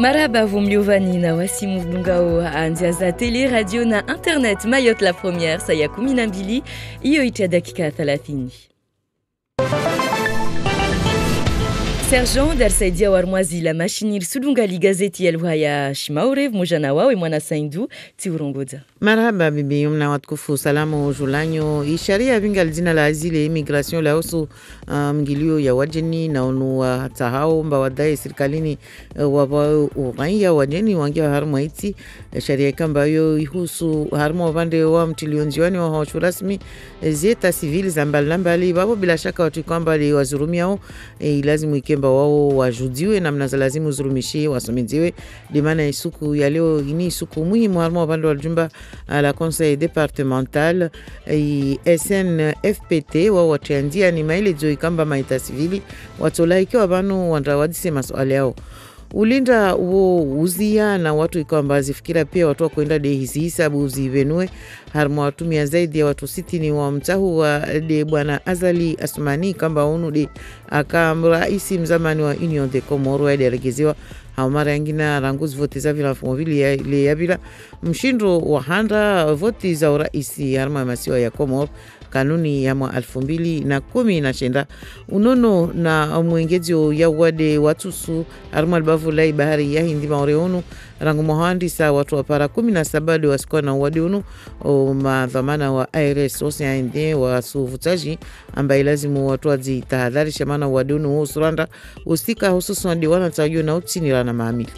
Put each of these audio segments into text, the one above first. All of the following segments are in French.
Marhaba vumliovani na wasimu mdungao anzia za tele, radio na internet. Mayotte la première, saya 12 iyo itia dakika 30. Sergent darsaidia warmwazi la machinir sudungali gazeti yalwaya shimaurev mojana wawe mwana saindu tiurongoza. Marhaba bibi mna watukufu salamu julanyo isharia vingal jina la azile immigration la usu mgilio ya wajeni na onu wa tahao mba wadai serikalini wa uraiya wajeni wangia harma iti sharia kamba yo ihusu harma wabande wa mtilionziwani wa hoshu rasmi zeta civili zambali babo bila shaka watu kwamba li wazurumiao ilazimu ikemba wao wajudiwe na mnaza lazimu uzurumishi wasomeziwe limana isuku ya leo ini isuku muhimu harma wabande wa jumba à la conseil départemental SNFPT wa watiandia ni maile jo ikamba maita civili watolaikiwa banu wandawadise maswali yao ulinda uo uzia na watu ikamba zifikira pia watu wa kuenda de hisabu uzivenue harma watumia zaidi ya watu 60 wa mtahu wa de bwana Azali Asmani kamba unu de akamra isi mzamani wa Union de Comoro ya deregeziwa mara yangina ranguzi voti za vila mfumobili ya bila mshindo wa handa voti za uraisi harma masiwa ya Komoro kanuni ya mwa 2019 unono na mwengezio ya wade watusu harma albavu lai bahari ya hindi maoreonu rangu mohandisa watu wapara 17 wasikuwa na wade unu madhamana wa IRS Ocean wa suvutaji ambaye lazimu watu wazi tahadhari shamana wade unu usuranda usika hususan diwana tayo na utsinira na maamili.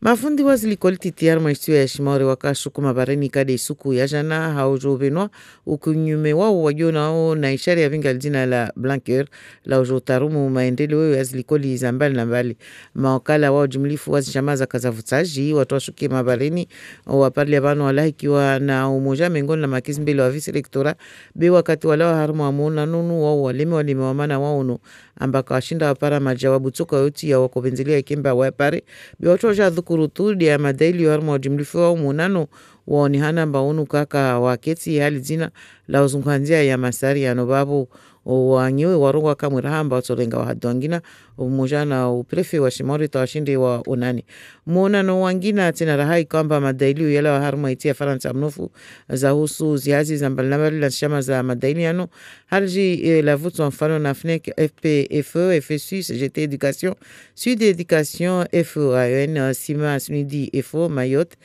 Mafundi wazili koliti tiar maistio ya shimaure wakashuku mabareni kade isuku ya jana haujovenwa ukunyume wao wajona wao na ishari ya vinga jina la Blanqueur la ujotarumu maendeleo ya zilikoli zambali na mbali. Mawakala wao jumlifu wazi shamaza kazavutaji watu washuki mabareni wapali ya banu walahikiwa na umoja mengoni na makizi mbele wa visi rektora be wakati walawa harumu wa muona nunu wao walime wamana wao no ambaka washinda wapara majawabu toka yoti ya wakobenzilia ikemba wapare be watu waja kurutudi ya madaili wa harma wajimlifu wa umunano waonihana mbaunu kaka waketi hali zina la uzunganzia ya masari ya nobabu wanyewe warungwa kamwira hamba watolenga wa haduangina umujana uprefe wa shimori tawashinde wa unani muonano wangina tena rahai kwamba madaili yala wa harma iti ya Faransa mnofu za husu zihazi za mbalinabali la shama za madaili yano harji la vutu wa mfano na FNEC FPFE FSU CGT Education Sud Education FEAN Sima Sunidi FO Mayotte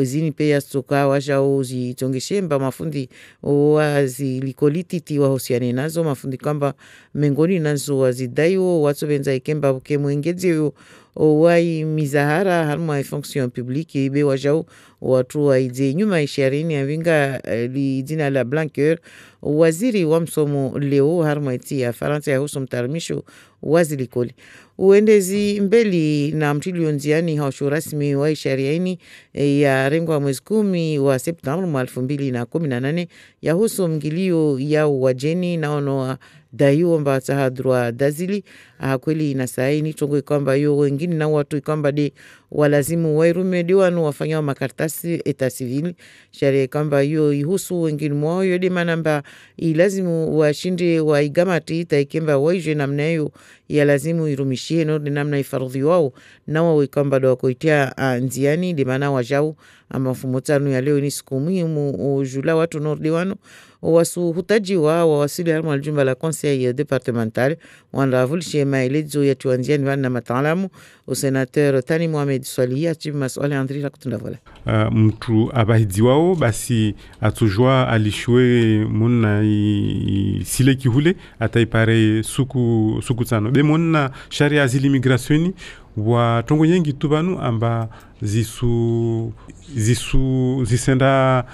zini peya stoka waja uzi tongeshe mba mafundi wazi likolititi wa husiane nazo mafundi kwamba mengoni nazo wazidayo watu benza ikemba buke mwengezi wai mizahara harma ya fonction publique ibe wajao watu waide nyuma isharini ya vinga li jina la Blanqueur waziri wa msomo leo harma iti ya Faransa ya husu mtarmisho wazili koli uendezi mbeli na mtilionziani haushu rasmi wa ishariaini ya rengo wa mwezi 10 wa Septemba 2018 ya husu mgilio ya wajeni na ono wa dayu mba tahadrua dazili kweli inasaini tongo kwamba yo wengine na watu kwamba de walazimu wairume diwanu wafanya makartasi eta civil sharia kwamba yo ihusu wengine mwao yo de manamba ilazimu washinde wa igamati taikemba waije namna hiyo ya lazimu irumishie no namna ifarudhi wao na wao kwamba do koitia nziani de mana wajao ama fumotano ya leo ni siku muhimu jula watu nordiwano wasu hutaji wa wasili harma aljumba la conseil départemental wanda vulshe maelezo ya tuanziani wana mataalamu usenateur Tani Mohamed Swali achibu maswali Andri la kutunda vola mtu abahidi wao basi atujua alishwe muna sile kihule ataipare suku tano be muna sharia zili migrationi wa tongo yengi tubanu amba zisenda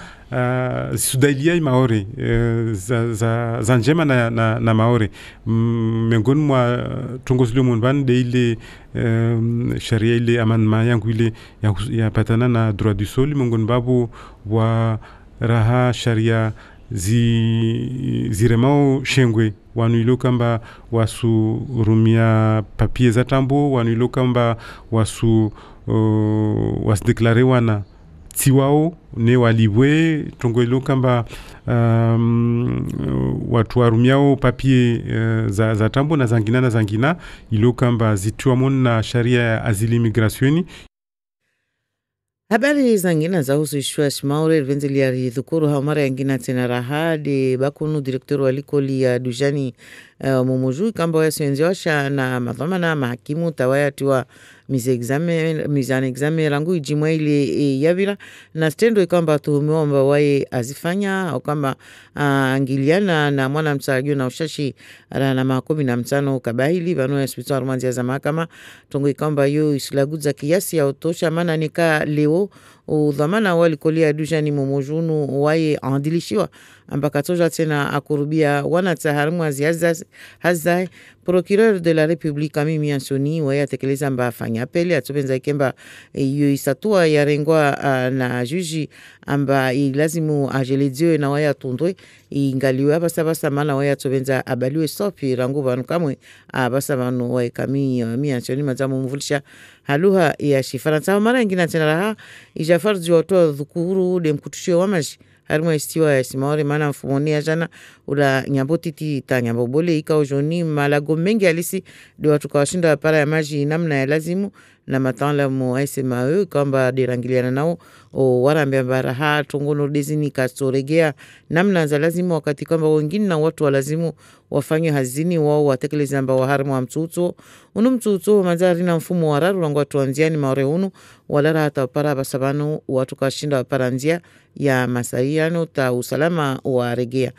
zisudailia maore za njema na maore mengoni mwa tongo zile mwanbani de ile sharia ile amandma yangu ile ya patana na droit du sol mengoni babu wa raha sharia ziremao shengwe wanuilo kamba wasu rumia papie za tambo wanuilo kamba wasu wasdeklare wana tiwao ne walibwe tongwelo kamba watu warumiao papie za tambo na zangina ilo kamba zituamon na sharia ya azili migrasioni. Habari zangina za husu ishua shimaure venzeli ya ridhukuru haumara yangina tena rahadi bakunu direktoru walikoli ya dujani mumujui kamba wa siwenzi washa na mathamana mahakimu tawaya tiwa mizane exame rangu ijimwa ili yavira na stendo ikamba tuhumiwa mba wae azifanya au kamba angiliana na mwana msaragio na ushashi na makomi na mtano kabahili banu ya spito arumanzi za mahakama tongo ikamba yu isilaguza kiasi ya utosha mana nika leo udhamana walikoli ya dujani mumujunu wae andilishiwa ambaka toja tena akurubia wana taharimu hazai procureur de la République Amimi Ansoni waya tekeleza mba afanya apeli atubenza ikemba yu isatua ya rengwa na juji amba ilazimu ajeledziwe na waya tundwe ingaliwe basa mana waya atubenza abaliwe sopi rangu banu kamwe basa banu waya Amimi Ansoni mazamu mvulisha haluha ya shifaransa mara ingina tena raha ijafar jiwato dhukuru de mkutushio wamaji harima istiwa ya simaore mana mfumoni ya jana ula nyambo titi ta nyambo bole ika ujoni malago mengi alisi di watu kawashinda para ya maji namna ya lazimu na matanla mu SMAE kamba dirangiliana nao o warambe mbaraha tungono dezini kastoregea namna za lazimu wakati kamba wengine na watu wa lazimu wafanywe hazini wao watekeleza amba wa harimu wa mtuto unu mtuto mazari na mfumo wararu wangu watu wanziani maore unu walara hata para basabanu watu kashinda para nzia ya masaiano ta usalama wa regea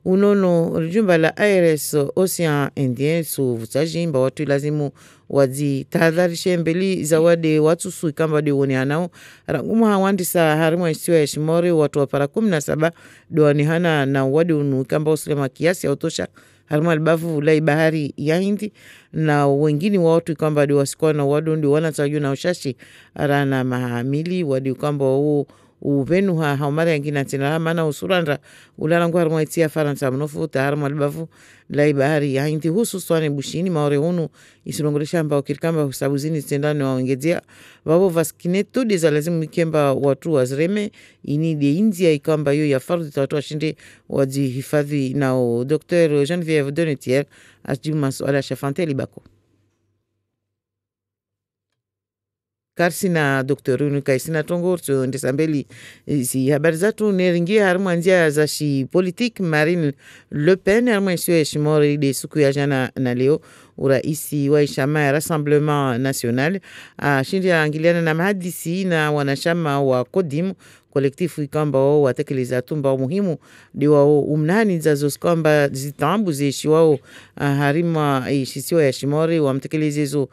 unono jumba la ARS Ocean Indien su vutaji mba watu lazimu wazi tahadharishe mbeli zawadi watu sui kamba diwani hanao rangumu hawandisa harimu isiwa ya shimori watu wa para 17 diwani hana na wadi unu kamba usulema kiasi ya utosha harimu albavu ulai bahari ya Hindi na wengine wa watu kamba diwasikuwa na wadu ndi wanataju na ushashi arana mahamili wadi kamba uvenu haumara yangina tina mana usurandra ularangu harimu itia faransa mnofu ta harimu albavu lai bahari ya Hindi hususwani bushini maore hunu isilongoresha amba ukirikamba husabuzini tendane wa wengezia wabo vaskineto deza lazimu mikemba watu wazreme ini de India ikamba yu ya fardu tatu washinde wazi hifadhi nao Dr. Geneviève Donetier ajibu masuala shafante libako Karsina Dr. Unuka isina tongorto ndesambeli si habari zatu neringia harimu anzia za shi politik Marine Le Pen harimu isiwe shimori de suku ya jana na leo uraisi wa ishama ya Rassemblement National shindi ya angiliana na mahadisi na wanashama wa Kodimu kolektifu ikamba wao watekeleza tumba muhimu di wao umnani zazo skamba zitambu zeshi wao harima ishisiwa ya shimori wa mtekelezezo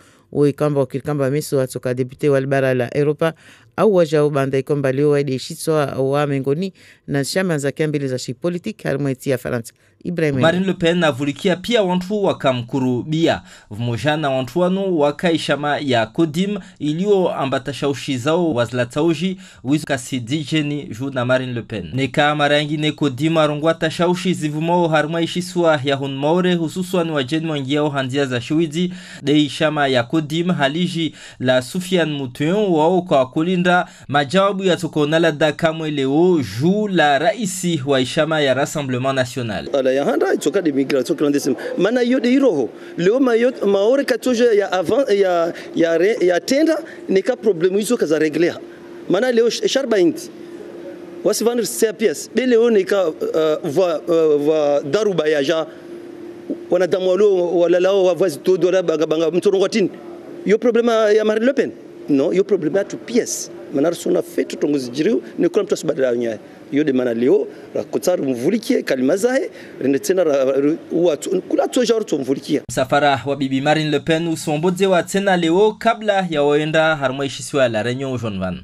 ikamba wakirikamba meso atoka depute walibara la Europa au wajao banda ikomba leo waide ishitswa wa mengoni na shama za kiambili za shi politik harima itia Faransa. Ibrahim Marine Le Pen avulikia pia wantu wakamkurubia vmojana wantu wanu wakaishama ya Kodim ilio ambatasha ushizao wazlatauji wizu kasidijeni juu na Marine Le Pen. Neka marangi ne Kodim arungwa tashaushi zivumo harma ishiswa ya hunmaure hususwa ni wajeni wangiao handia za shuidi de ishama ya Kodim haliji la Soufiane Mouton wao kwa kulinda majawabu ya tukonala da kamwe leo juu la raisi wa ishama ya Rassemblement National. Ya handa itoka de migration clandestine mana yode iroho leo maore katoja ya avant ya tenda nika problemu hizo kaza reglea mana leo sharba inti wasivanir CPS leo nika va daruba ya ja wanadamu wala lao wavazi todo banga mtorongo tini yo problema ya Marine Le Pen no yo problema tu PS mana sona fetu tongozijiriu ni kwa mtu asibadala nyaye yo de mana leo rakotsaru mvulikie kalima zae rende tena watu kula toja watu mvulikia msafara wa bibi Marine Le Pen usombodze wa tena leo kabla ya waenda harma ishisiwa la Réunion Jean Van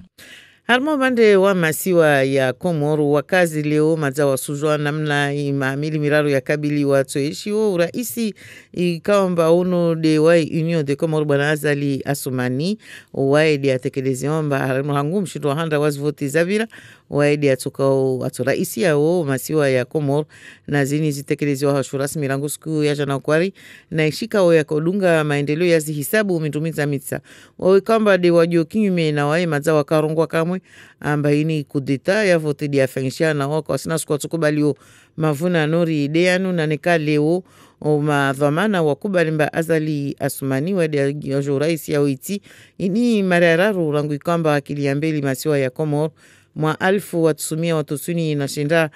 harmo bande wa masiwa ya Komoro wakazi leo mazawa suzwa namna imamili miraru ya kabili watoishi wa uraisi ikawamba uno de wai Union de Komoro bwana Azali Asumani wai de atekelezi wamba harmo hangu mshitu wahanda wazivoti zavira wai de atukao aturaisi ya masiwa ya Komoro na zini zitekelezi wa hashurasi mirangu siku ya jana kwari na ishika ya kodunga maendeleo ya zihisabu mintumiza mitsa wai kamba de wajo kinyume na wai mazawa karungwa kamwe Kamwe ambaini kudeta ya vote dia fengshia na wako sina squat kubalio mavuna nori ideanu na nekaleo o madhamana wakubali mba Azali Asumani wade ya rais ya Haiti ini marararu rangu ikamba akiliambeli masiwa ya Komoro mwa alfu watusumia watusuni inashinda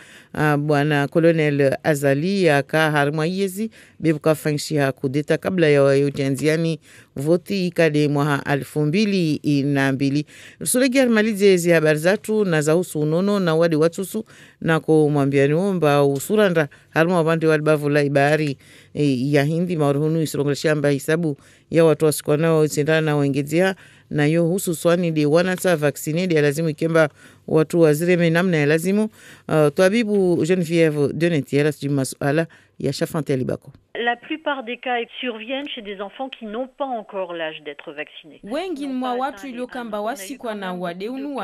bwana Colonel Azali aka harma yezi bebuka fangshia kudeta kabla ya ujanziani voti ikade mwa 2002 rusulegi armalize zi habari zatu na za husu unono na wadi watusu na kumwambia niomba usuranda harma wabandi walibavu la ibari ya hindi maruhunu isirongoleshia mba hisabu ya watu wasikonao usindana na wengezia na yo husu swani di wanata vaksine di alazimu ikemba watu wazireme namna ya lazimu. Tuabibu Geneviève Donetière sijui masuala ya Chafanti Alibako. La plupart des cas surviennent chez des enfants qui n'ont pas encore l'âge d'être vaccinés. Wengi mwa watu iliokamba wasikwa na wadeunu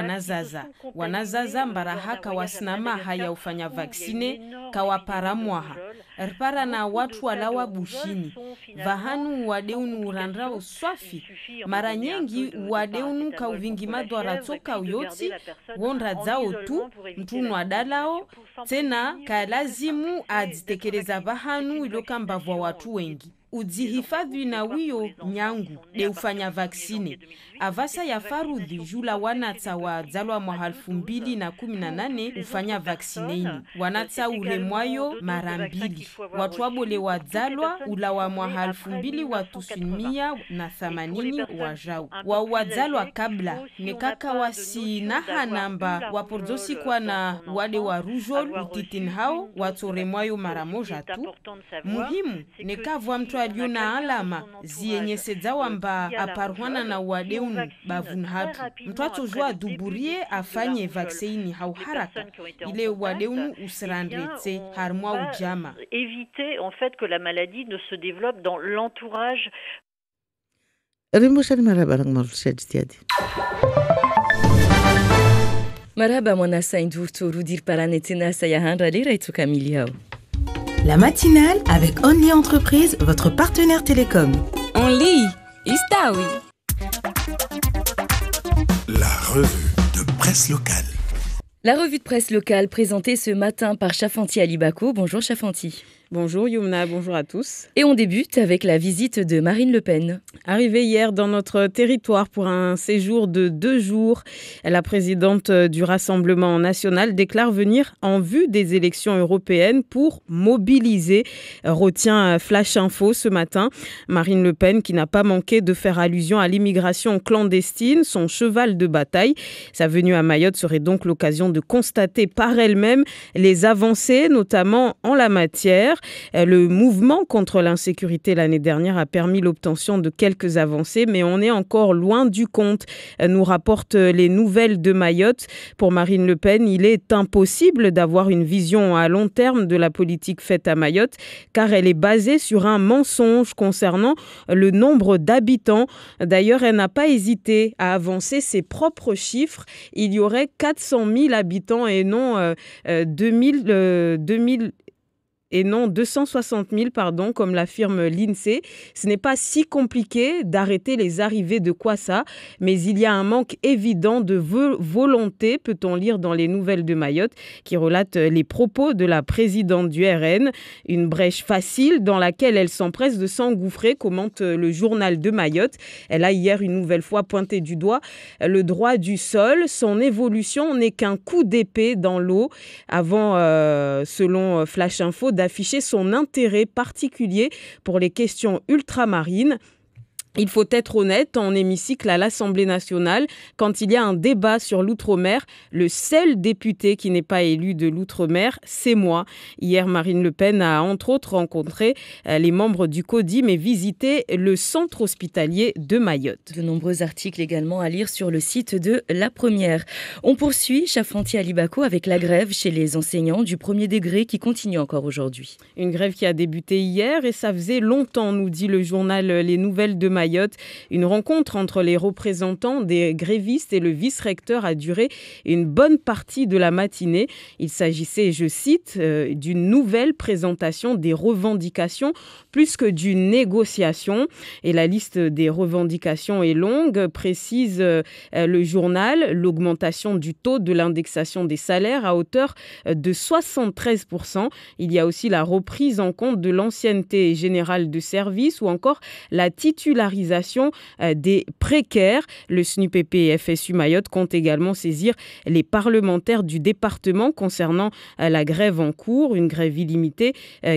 wanazaza mbarahaka wasinama haya ufanya vaksine kawaparamwaha rpara na watu walawa bushini vahanu wadeunu urandra uswafi mara nyengi wadeunu kauvingi madwara toka uyoti wondra zao tu mtunu adalao tena kalazimu aditekeleza vahanu ilokamba vwa watu wengi udzihifadhi na wiyo nyangu de ufanya vaksine avasa ya farudhi jula wanata wa dzalwa mwa 2018 ufanya vaksineini wanata uremwayo mara mbili watu wabole wa dzalwa ula wa mwa 2080 wajau wa wadzalwa kabla nekaka wasi naha namba wapordosi kwa na wade wa rujol utitin hao watoremwayo mara moja tu muhimu nekavwa mtu aliona alama zienyesedza wamba aparwana na wadeunu bavunhatu mtu atozwa duburie afanye vaksini hau haraka ile wadeunu usirandretse harmwa ujama éviter en fait que la maladie ne se développe dans l'entourage. Rimbo shari maraba nangmarusha jitiadi. Maraba mwana saindurto rudir paranetena sayahandra lera itu kamili hao. La matinale avec Only Entreprise, votre partenaire télécom. Only, Istawi. La revue de presse locale. La revue de presse locale présentée ce matin par Chafanti Alibako. Bonjour Chafanti. Bonjour Yumna, bonjour à tous. Et on débute avec la visite de Marine Le Pen. Arrivée hier dans notre territoire pour un séjour de 2 jours, la présidente du Rassemblement national déclare venir en vue des élections européennes pour mobiliser, retient Flash Info ce matin. Marine Le Pen qui n'a pas manqué de faire allusion à l'immigration clandestine, son cheval de bataille. Sa venue à Mayotte serait donc l'occasion de constater par elle-même les avancées, notamment en la matière. Le mouvement contre l'insécurité l'année dernière a permis l'obtention de quelques avancées, mais on est encore loin du compte, nous rapportent les nouvelles de Mayotte. Pour Marine Le Pen, il est impossible d'avoir une vision à long terme de la politique faite à Mayotte, car elle est basée sur un mensonge concernant le nombre d'habitants. D'ailleurs, elle n'a pas hésité à avancer ses propres chiffres. Il y aurait 400 000 habitants et non 260 000, comme l'affirme l'INSEE. Ce n'est pas si compliqué d'arrêter les arrivées de Kwassa, mais il y a un manque évident de volonté, peut-on lire dans les nouvelles de Mayotte, qui relate les propos de la présidente du RN. Une brèche facile dans laquelle elle s'empresse de s'engouffrer, commente le journal de Mayotte. Elle a hier une nouvelle fois pointé du doigt le droit du sol. Son évolution n'est qu'un coup d'épée dans l'eau, avant, selon Flash Info, d'afficher son intérêt particulier pour les questions ultramarines. Il faut être honnête, en hémicycle à l'Assemblée nationale, quand il y a un débat sur l'outre-mer, le seul député qui n'est pas élu de l'outre-mer, c'est moi. Hier, Marine Le Pen a entre autres rencontré les membres du CODIM et visité le centre hospitalier de Mayotte. De nombreux articles également à lire sur le site de La Première. On poursuit Chafanti Alibako avec la grève chez les enseignants du premier degré qui continue encore aujourd'hui. Une grève qui a débuté hier et ça faisait longtemps, nous dit le journal Les Nouvelles de Mayotte. Mayotte. Une rencontre entre les représentants des grévistes et le vice-recteur a duré une bonne partie de la matinée. Il s'agissait, je cite, d'une nouvelle présentation des revendications plus que d'une négociation. Et la liste des revendications est longue, précise le journal, l'augmentation du taux de l'indexation des salaires à hauteur de 73%. Il y a aussi la reprise en compte de l'ancienneté générale de service ou encore la titularisation des précaires. Le SNUPP et FSU Mayotte comptent également saisir les parlementaires du département concernant la grève en cours, une grève illimitée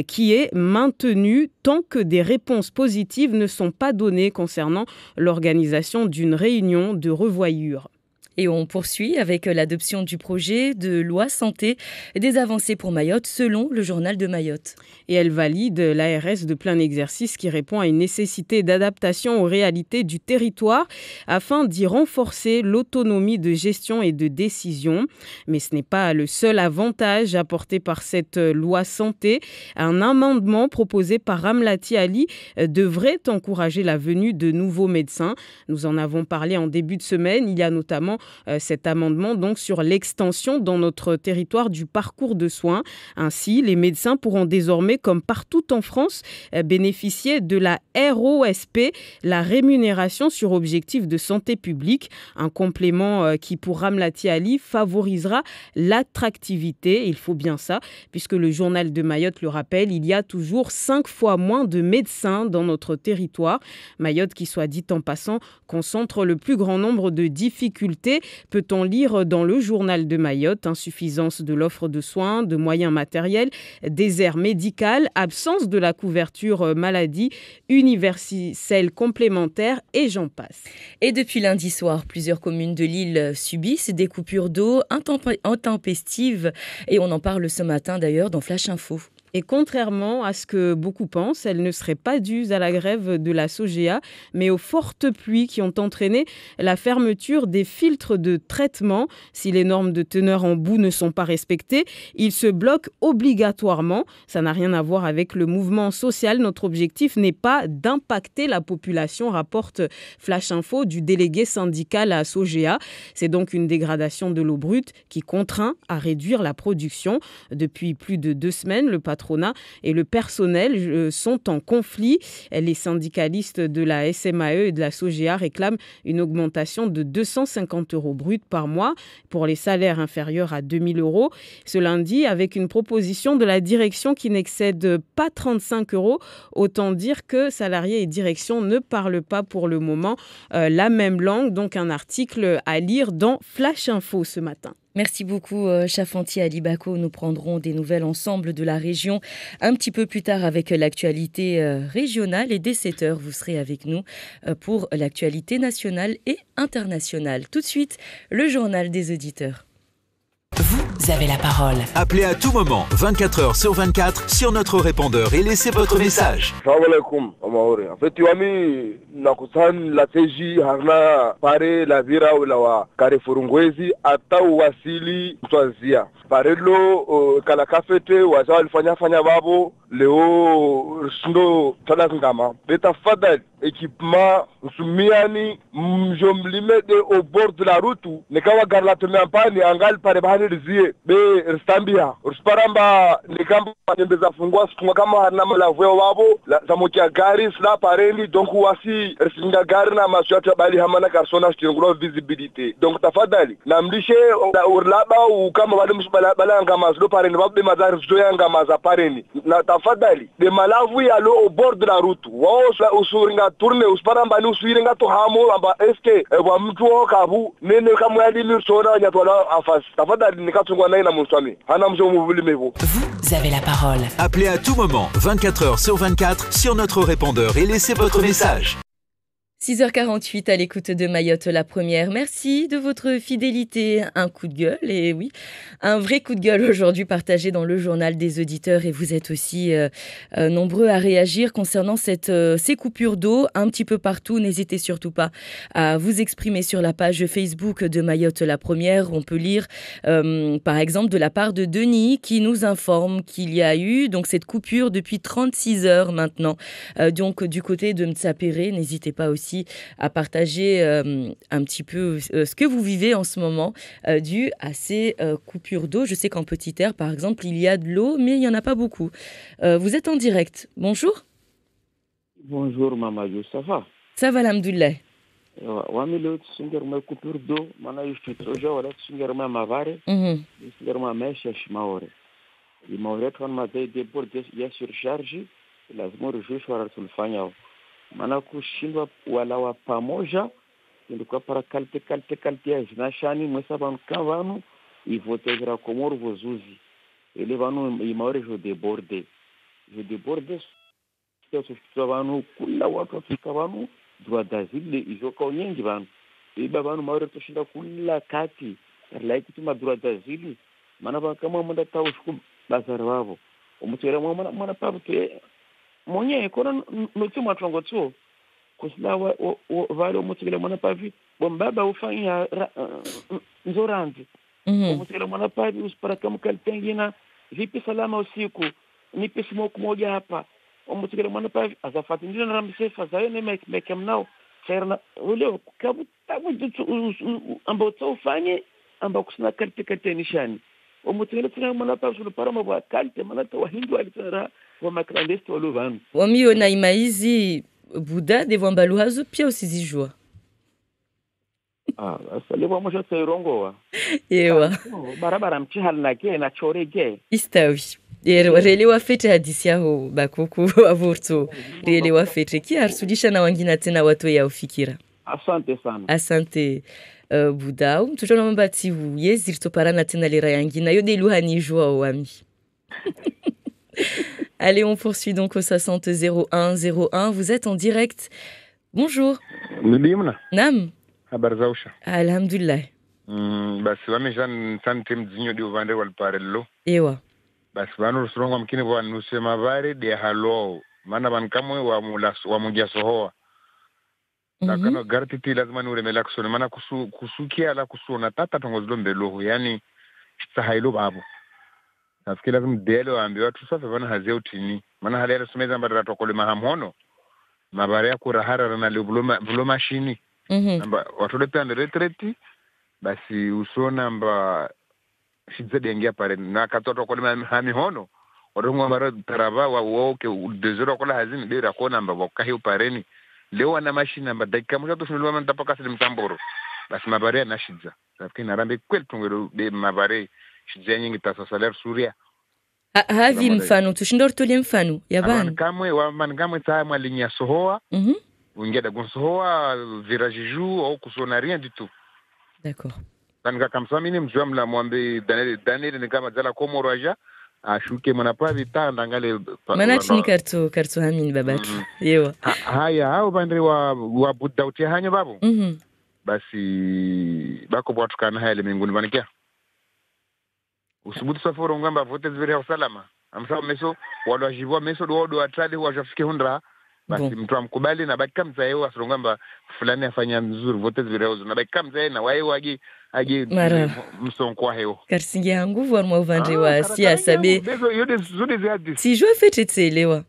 qui est maintenue tant que des réponses positives ne sont pas données concernant l'organisation d'une réunion de revoyure. Et on poursuit avec l'adoption du projet de loi santé des avancées pour Mayotte selon le journal de Mayotte. Et elle valide l'ARS de plein exercice qui répond à une nécessité d'adaptation aux réalités du territoire afin d'y renforcer l'autonomie de gestion et de décision. Mais ce n'est pas le seul avantage apporté par cette loi santé. Un amendement proposé par Ramlati Ali devrait encourager la venue de nouveaux médecins. Nous en avons parlé en début de semaine. Il y a notamment cet amendement donc sur l'extension dans notre territoire du parcours de soins. Ainsi, les médecins pourront désormais, comme partout en France, bénéficier de la ROSP, la rémunération sur objectif de santé publique, un complément qui pour Ramlati Ali favorisera l'attractivité. Il faut bien ça, puisque le journal de Mayotte le rappelle, il y a toujours 5 fois moins de médecins dans notre territoire. Mayotte, qui soit dit en passant, concentre le plus grand nombre de difficultés. Peut-on lire dans le journal de Mayotte, insuffisance de l'offre de soins, de moyens matériels, désert médical, absence de la couverture maladie universelle complémentaire et j'en passe. Et depuis lundi soir, plusieurs communes de l'île subissent des coupures d'eau intempestives et on en parle ce matin d'ailleurs dans Flash Info. Et contrairement à ce que beaucoup pensent, elles ne seraient pas dues à la grève de la SOGEA, mais aux fortes pluies qui ont entraîné la fermeture des filtres de traitement. Si les normes de teneur en boue ne sont pas respectées, ils se bloquent obligatoirement. Ça n'a rien à voir avec le mouvement social. Notre objectif n'est pas d'impacter la population, rapporte Flash Info du délégué syndical à SOGEA. C'est donc une dégradation de l'eau brute qui contraint à réduire la production. Depuis plus de 2 semaines, le patronat et le personnel sont en conflit. Les syndicalistes de la SMAE et de la SOGEA réclament une augmentation de 250 € bruts par mois pour les salaires inférieurs à 2 000 €. Ce lundi, avec une proposition de la direction qui n'excède pas 35 €. Autant dire que salariés et direction ne parlent pas pour le moment la même langue. Donc un article à lire dans Flash Info ce matin. Merci beaucoup, Chafanti Ali Bako. Nous prendrons des nouvelles ensemble de la région un petit peu plus tard avec l'actualité régionale. Et dès 7h, vous serez avec nous pour l'actualité nationale et internationale. Tout de suite, le journal des auditeurs. Vous avez la parole. Appelez à tout moment, 24 heures sur 24, sur notre répondeur et laissez votre message. Salam alaikum, Amaore. En fait, tu as mis Nakusan, la CJ, Harna, Pare, la Vira ou la Kare Furungwezi, Ata ou Wasili, Twazia. Parelo, Kalakafete, Waza, Fanya Babo, Leo, Sndo, Tanakama. Beta Fadal, équipement, Soumiani, Mjomlimede au bord de la route, Nekawa Garlatemampani, Angal, Parebani, Zie, Be, Stambia, Usparamba, Nekamba, Nembeza Fungwa, Kama, Namala, Wabo, la Zamokia Garis, la Pareli, donc Wasi, Singa Garna, Masuata Bali Hamana, Karsona, c'est une grosse visibilité. Donc, Tafadali, Namliche, Urlaba, ou Kama, Bala, Ngamas, le Pareni, Babi Mazar, Zoyanga, Mazapareni, Tafadali, de Malawi, allo au bord de la route, Wow, Usuringa, tourne, Usparamba, nous suiringa, Tohamo, Amba, Eske, Wamtuo, Kabu, Nene, Kamwadi, Sona, Yatola, en face. Tafadali, Nekatungwana, Namusami, Hanamjo, Mouvulimevo. Vous avez la parole. Appelez à tout moment, 24 heures sur 24, sur notre répondeur et laissez votre message. 6h48 à l'écoute de Mayotte la première. Merci de votre fidélité. Un coup de gueule, et oui, un vrai coup de gueule aujourd'hui partagé dans le journal des auditeurs. Et vous êtes aussi nombreux à réagir concernant ces coupures d'eau un petit peu partout. N'hésitez surtout pas à vous exprimer sur la page Facebook de Mayotte la première. On peut lire par exemple de la part de Denis qui nous informe qu'il y a eu donc cette coupure depuis 36 heures maintenant. Donc du côté de Mtsapéré, n'hésitez pas aussi à partager un petit peu ce que vous vivez en ce moment dû à ces coupures d'eau. Je sais qu'en Petite Terre, par exemple, il y a de l'eau, mais il n'y en a pas beaucoup. Vous êtes en direct. Bonjour. Bonjour, Mamadou. Ça va? Ça va, alhamdoulilah. Wamilo tsungerma coupure d'eau, mana yushtroja wala tsungerma mavare, tsungerma mesha shimaore. Imaore twan madai debord ya surcharge, lazima urejeshwe wala tulifanya. Maana kushindwa walawa pamoja ilikuwa para kalte ya zinashani mwesa vanu kan vanu ivotezera komoro vozuzi ele vanu imaore jo deborde sio vanu kula watu afika vanu droit d'asile ijoka onyengi vanu iba vanu maore toshinda kula kati like tuma droit d'asile maana kama munda tawushku bazara wavo omutera mwana pavute monye kona notuma tongo tso kusila vale omutsile mwana pavi bombaba ufanya nzoranzi omutsile mwana pavi usipara kama kaltengina vipi salama usiku nipe smoke moja hapa omutsile mwana pavi azafati ndina na ramsefa zayo ne make mnao serna ule kabu tabu ambao ufanye ambao kusina kalte nishani omutsile tena mwana pavi sulipara mabwa kalte maana tawahindu alitara wa makrandesti walovanu wamiona imaizi Buda devambalu hazo pia usizijua. Salewa moja tairongowa. Ewa. Barabara mchihal na ke na chorege. Istawi. Relewa fete hadisi yao bakuku avurtu. Relewa fete ki arsudisha na wangina tena watu ya ufikira. Asante sana. Asante Buda. Tujona mbati yezir toparana tena lera yangina yo de luhani jua wami. Allez, on poursuit donc au 60 01 01. Vous êtes en direct. Bonjour. Nam. Habari za usha. Alhamdulillah. Basi wameshan sante mzinyo di uvande walparello. Ewa. Basi wanu rusurongo mkini wa nusema bari de halo. Mana bankamwe wa mungiasohoa. Nakano gartiti lazima ni uremela kusone. Mana kusukia la kusona tata tongozlo mbelo. Yani sahailo babu. Nafikiri lazima dele waambiwa watu sasa vana hazia utini. Maana hali ya sumeza mbara tokole mahamhono. Mabare ya kurahara na bulo mashini. Namba watu lepe ande retreti basi usona namba shizade yangia pare na katoto kole mahamhono. Watu mara tarava wa woke dezero kola hazini dera kona namba wakahi upareni. Leo wana mashini namba dakika moja tu sunulwa mtapaka sile mtamboro. Basi mabare na shiza. Nafikiri narambe kweli tungero de mabare shiza nyingi tasasaler Suria. Havi mfano tushindor tole mfano yabana kamwe taa mwalinya sohoa uingeda gonsohoa virajiju au kusona rien du tout. D'accord. Kanga kamsamini mjamla mwambe Daniel ni kama zala komoroja ashuke mwanapa vitanda ngale manati ni karto hamin babatu yewa haya hao bandri wa Buddha uti hanyo babu basi bako bwatu kana haya minguni banikia usubutu saforo ngamba vote zivire usalama amsa meso walo ajivwa meso do atali wajafike hundra basi mtu amkubali na baki kama yeye asirongamba fulani afanya mzuri vote zivire uzo na baki kama na wae waji aje msonko heo karsingi yangu voir moi vendre wa siasa be si je fete tselewa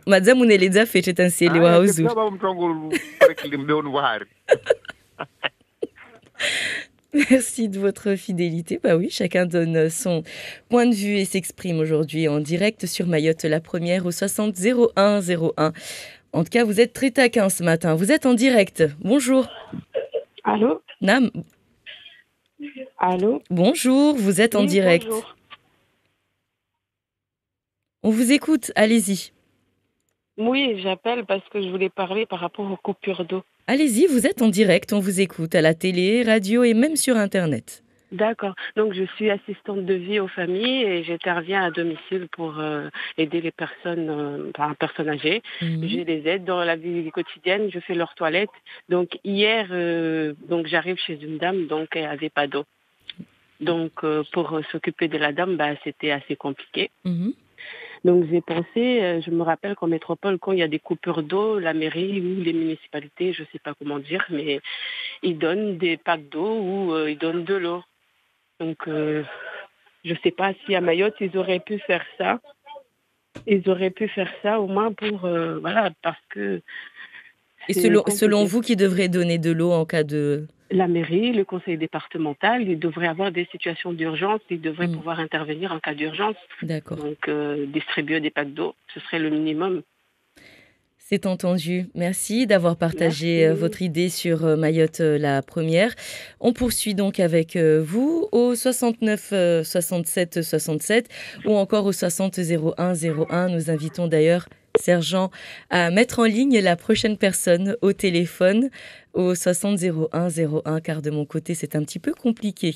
madza muneleza fete tanselewa hauzu baba mtongo parekilimbe onu wahari. Merci de votre fidélité. Bah oui, chacun donne son point de vue et s'exprime aujourd'hui en direct sur Mayotte la première au 60 01 01. En tout cas, vous êtes très taquin ce matin. Vous êtes en direct. Bonjour. Allô? Nam. Allô? Bonjour, vous êtes en direct. Bonjour. On vous écoute, allez-y. Oui, j'appelle parce que je voulais parler par rapport aux coupures d'eau. Allez-y, vous êtes en direct, on vous écoute à la télé, radio et même sur Internet. D'accord. Donc, je suis assistante de vie aux familles et j'interviens à domicile pour aider les personnes âgées. Je les aide dans la vie quotidienne, je fais leur toilette. Donc, hier, donc j'arrive chez une dame, donc elle n'avait pas d'eau. Donc, pour s'occuper de la dame, c'était assez compliqué. Donc, j'ai pensé, je me rappelle qu'en métropole, quand il y a des coupures d'eau, la mairie ou les municipalités, je ne sais pas comment dire, mais ils donnent des packs d'eau ou ils donnent de l'eau. Donc, je ne sais pas si à Mayotte, ils auraient pu faire ça. Ils auraient pu faire ça au moins pour... voilà, parce que... Et selon vous, qui devrait donner de l'eau en cas de... La mairie, le conseil départemental, ils devraient avoir des situations d'urgence, ils devraient pouvoir intervenir en cas d'urgence. D'accord. Donc, distribuer des packs d'eau, ce serait le minimum. C'est entendu. Merci d'avoir partagé votre idée sur Mayotte la première. On poursuit donc avec vous au 69 67 67 ou encore au 60 01 01. Nous invitons d'ailleurs Sergent à mettre en ligne la prochaine personne au téléphone au 60 01 01 car de mon côté c'est un petit peu compliqué.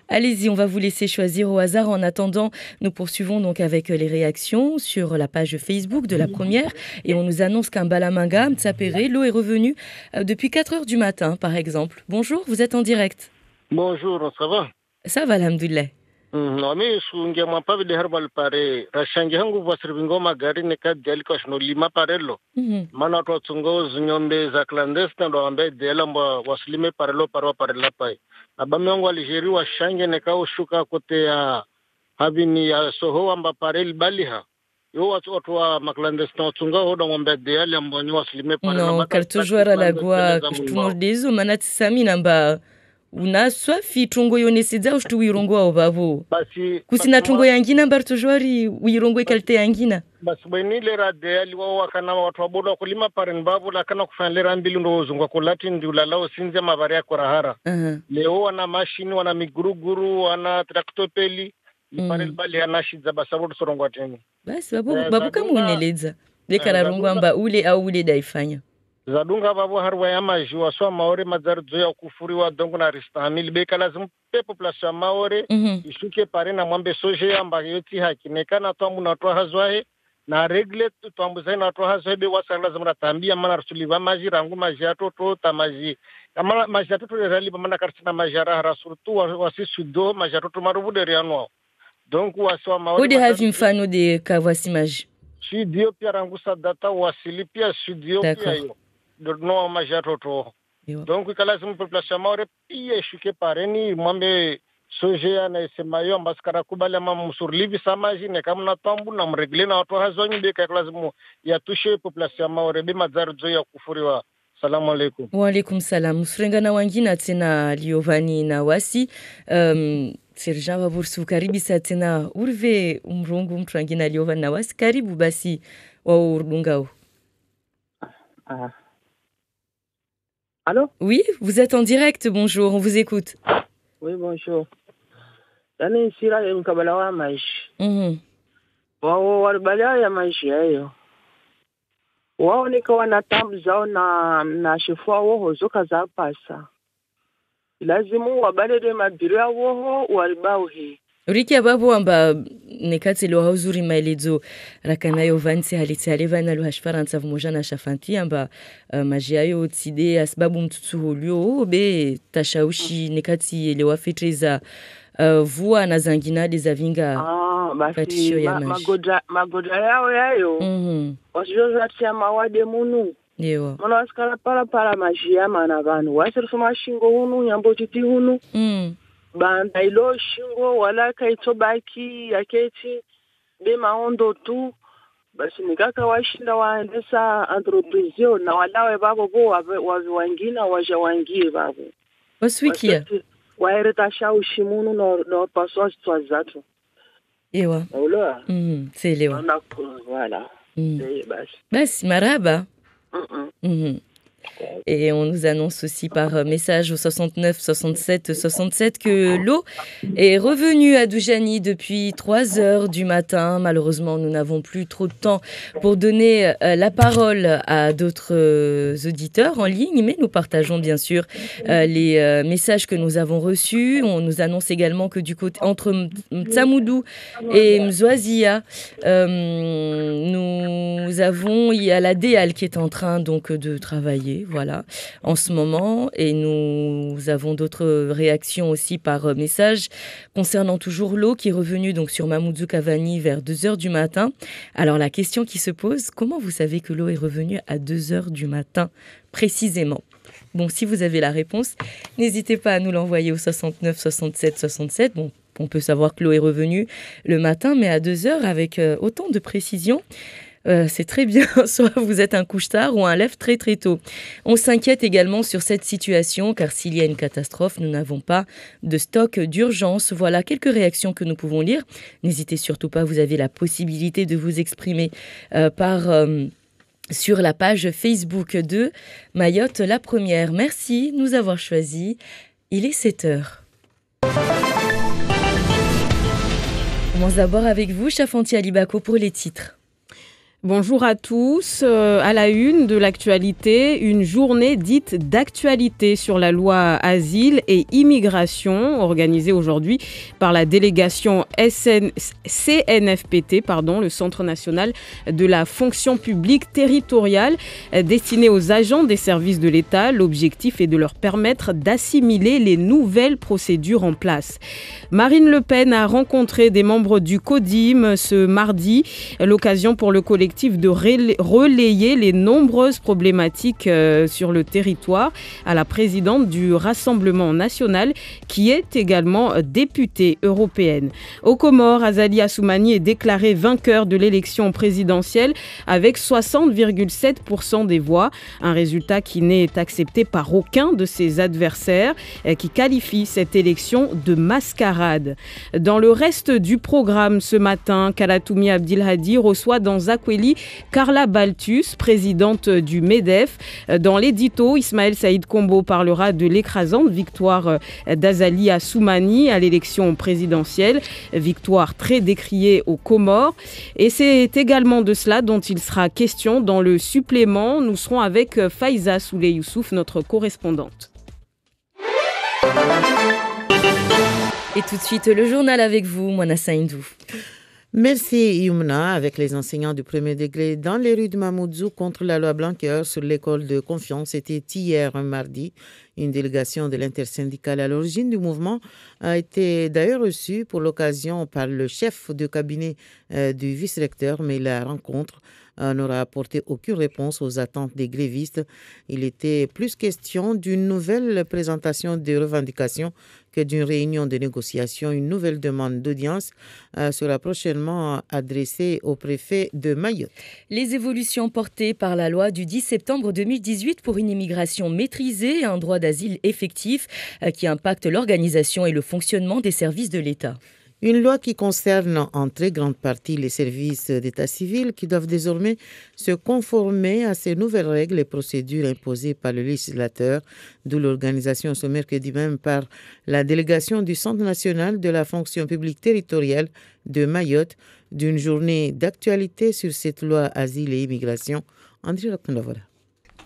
Allez-y, on va vous laisser choisir au hasard. En attendant, nous poursuivons donc avec les réactions sur la page Facebook de la première et on nous annonce qu'un Balaminga, Mtsapere, l'eau est revenue depuis 4h du matin par exemple. Bonjour, vous êtes en direct. Bonjour, ça va? Ça va, alhamdoulilah. Ami sunge mapavi de herbal pare rashangi hangu vasirvingo magari neka delika shno lima parello mana to tsungo zinyombe za clandestine ndo ambe delamba waslime parello parwa parella pai abamengo aligeri washange neka ushuka kote ya habini ya soho amba parel baliha yo watu wa maclandestine tsunga hodo ngombe dele ambonyo waslime parello non kartujwara lagwa kushtunodizo manati samina mba unaswa fitungo yonesidza ushtu wirongo ao babo kusina tungo yangina mbartujwari wirongo ikalte yangina basi bweni lera dele wa kana watu waboda kulima paren babu la kana kufanya lera mbili ndo zungwa kulati ndula lao sinze mavari ya korahara leo wana mashini wana miguruguru wana traktopeli iparel bali anashidza basabodo sorongo ateni basi babu kama uneleza lekara rongwa mba ule au ule daifanya zadunga babu harwa ya maji waswa maore mazardzo ya kufuriwa dongo na ristamil beka lazim pe population maore ishuke pare na mwambe soje amba yoti hakinekana to amuna to hazwae na regle to ambuza na to hazwae be wasa lazim ratambia mana rasuliva maji rangu maji atoto tamaji kama maji atoto rali mana karsina maji ara surtu wasi sudo maji atoto marubude rianwa donc waswa maore ode havi mfano de kavasi maji studio pia rangu sadata wasili pia studio pia yo no majatoto donc ikalazimu population maore pia ishuke pareni mwambe soje na semayo ambaskara kubali ama musurlivi samaji ne kamna tambu na mregle na watu hazonyi be kalazimu yatushe population maore be mazardzo ya kufuriwa. Salamu alaikum. Wa alaikum salam. Musrenga na wangina tena Liovani na wasi Serja wa bursu karibu sa tena urve umrongo mtwangina Liovani na wasi karibu basi wa urdungao. Allô? Oui, vous êtes en direct, bonjour, on vous écoute. Oui, bonjour. Dani sira ya mkabala wa maisha. Wao walibala ya maisha hayo. Wao nika wanatambu zao na shifua woho zoka za pasa. Lazimu wabalede mabiria woho walibauhi. Riki ababu amba nekati lo hauzuri maelezo rakanayo vansi halitale vana lo hashfaransa vmoja na shafanti amba majiayo tide asbabu mtutu lio be tashaushi nekati ele wafetreza vua na zangina dezavinga katisho ya magoda yao yayo wasijoza tia mawade munu yewa mwana wasikala para majia mana vanu wasirusuma shingo hunu nyambo titi hunu banda ilo shingo wala kaito baki yaketi be maondo tu basi nikaka washinda waendesa entreprise na walawe babo bo wangina waja wangie babo waswikia waereta shaushi munu no pasos twa zatu ewa uloa selewa wala basi marhaba Et on nous annonce aussi par message au 69 67 67 que l'eau est revenue à Doujani depuis 3 heures du matin. Malheureusement, nous n'avons plus trop de temps pour donner la parole à d'autres auditeurs en ligne, mais nous partageons bien sûr les messages que nous avons reçus. On nous annonce également que du côté entre Tsamoudou et Mzouazia, il y a la DEAL qui est en train donc de travailler, voilà, en ce moment, et nous avons d'autres réactions aussi par message concernant toujours l'eau qui est revenue donc sur Mamoudzou Cavani vers 2h du matin. Alors la question qui se pose, comment vous savez que l'eau est revenue à 2h du matin précisément ? Bon, si vous avez la réponse, n'hésitez pas à nous l'envoyer au 69 67 67. Bon, on peut savoir que l'eau est revenue le matin, mais à 2h avec autant de précision. C'est très bien, soit vous êtes un couche-tard ou un lève très très tôt. On s'inquiète également sur cette situation car s'il y a une catastrophe, nous n'avons pas de stock d'urgence. Voilà quelques réactions que nous pouvons lire. N'hésitez surtout pas, vous avez la possibilité de vous exprimer sur la page Facebook de Mayotte la Première. Merci de nous avoir choisis. Il est 7h. On commence d'abord avec vous, Chafanti Alibako, pour les titres. Bonjour à tous. À la une de l'actualité, une journée dite d'actualité sur la loi asile et immigration organisée aujourd'hui par la délégation CNFPT, le Centre national de la fonction publique territoriale, destinée aux agents des services de l'État. L'objectif est de leur permettre d'assimiler les nouvelles procédures en place. Marine Le Pen a rencontré des membres du CODIM ce mardi, l'occasion pour le collectif de relayer les nombreuses problématiques sur le territoire à la présidente du Rassemblement national qui est également députée européenne. Aux Comores, Azali Assoumani est déclaré vainqueur de l'élection présidentielle avec 60,7% des voix, un résultat qui n'est accepté par aucun de ses adversaires qui qualifie cette élection de mascarade. Dans le reste du programme ce matin, Kalatoumi Abdilhadi reçoit dans Zakweli Carla Baltus, présidente du MEDEF. Dans l'édito, Ismaël Saïd Kombo parlera de l'écrasante victoire d'Azali Assoumani à l'élection présidentielle, victoire très décriée aux Comores. Et c'est également de cela dont il sera question dans le supplément. Nous serons avec Faiza Souley Youssouf, notre correspondante. Et tout de suite, le journal avec vous, Moana Saïndou. Merci Yumna. Avec les enseignants du premier degré dans les rues de Mamoudzou contre la loi Blanquer sur l'école de confiance, c'était hier un mardi. Une délégation de l'intersyndicale à l'origine du mouvement a été d'ailleurs reçue pour l'occasion par le chef de cabinet du vice-recteur, mais la rencontre n'aura apporté aucune réponse aux attentes des grévistes. Il était plus question d'une nouvelle présentation des revendications que d'une réunion de négociation. Une nouvelle demande d'audience sera prochainement adressée au préfet de Mayotte. Les évolutions portées par la loi du 10 septembre 2018 pour une immigration maîtrisée et un droit d'asile effectif qui impacte l'organisation et le fonctionnement des services de l'État. Une loi qui concerne en très grande partie les services d'état civil qui doivent désormais se conformer à ces nouvelles règles et procédures imposées par le législateur, d'où l'organisation ce mercredi même par la délégation du Centre national de la fonction publique territoriale de Mayotte d'une journée d'actualité sur cette loi asile et immigration. André Rakundavola.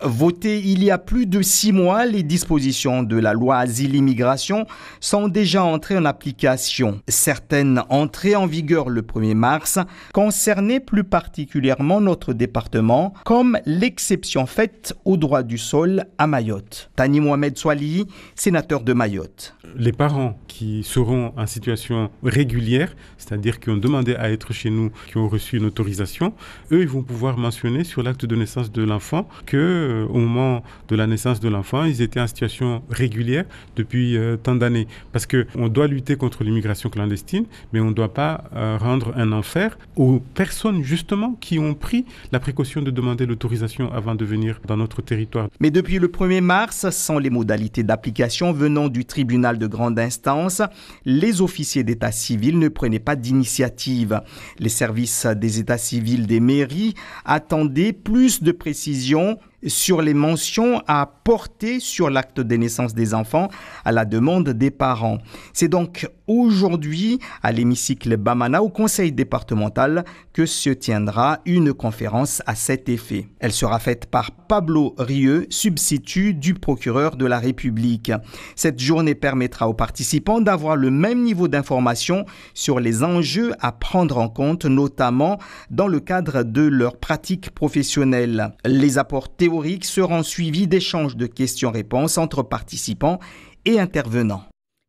Votées il y a plus de 6 mois, les dispositions de la loi Asile-Immigration sont déjà entrées en application. Certaines entrées en vigueur le 1er mars concernaient plus particulièrement notre département, comme l'exception faite au droit du sol à Mayotte. Tani Mohamed Swali, sénateur de Mayotte. Les parents qui seront en situation régulière, c'est-à-dire qui ont demandé à être chez nous, qui ont reçu une autorisation, eux, ils vont pouvoir mentionner sur l'acte de naissance de l'enfant que au moment de la naissance de l'enfant, ils étaient en situation régulière depuis tant d'années. Parce qu'on doit lutter contre l'immigration clandestine, mais on ne doit pas rendre un enfer aux personnes justement qui ont pris la précaution de demander l'autorisation avant de venir dans notre territoire. Mais depuis le 1er mars, sans les modalités d'application venant du tribunal de grande instance, les officiers d'état civil ne prenaient pas d'initiative. Les services des états civils des mairies attendaient plus de précisions. sur les mentions à porter sur l'acte de naissance des enfants à la demande des parents. C'est donc aujourd'hui à l'hémicycle Bamana au conseil départemental que se tiendra une conférence à cet effet. Elle sera faite par Pablo Rieux, substitut du procureur de la République. Cette journée permettra aux participants d'avoir le même niveau d'information sur les enjeux à prendre en compte, notamment dans le cadre de leur pratique professionnelle. Les apports théoriques seront suivis d'échanges de questions-réponses entre participants et intervenants.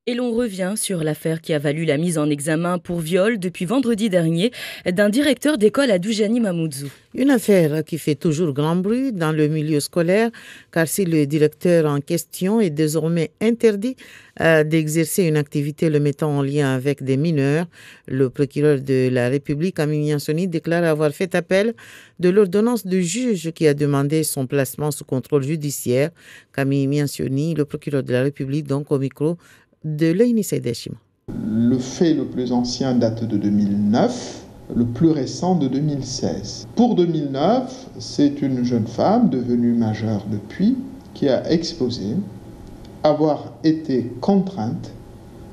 Et l'on revient sur l'affaire qui a valu la mise en examen pour viol depuis vendredi dernier d'un directeur d'école à Doujani Mamoudzou. Une affaire qui fait toujours grand bruit dans le milieu scolaire, car si le directeur en question est désormais interdit d'exercer une activité le mettant en lien avec des mineurs, le procureur de la République, Ami Miansoni, déclare avoir fait appel de l'ordonnance du juge qui a demandé son placement sous contrôle judiciaire. Ami Miansoni, le procureur de la République, donc au micro de Leïni Seydeshima. Le fait le plus ancien date de 2009, le plus récent de 2016. Pour 2009, c'est une jeune femme devenue majeure depuis qui a exposé avoir été contrainte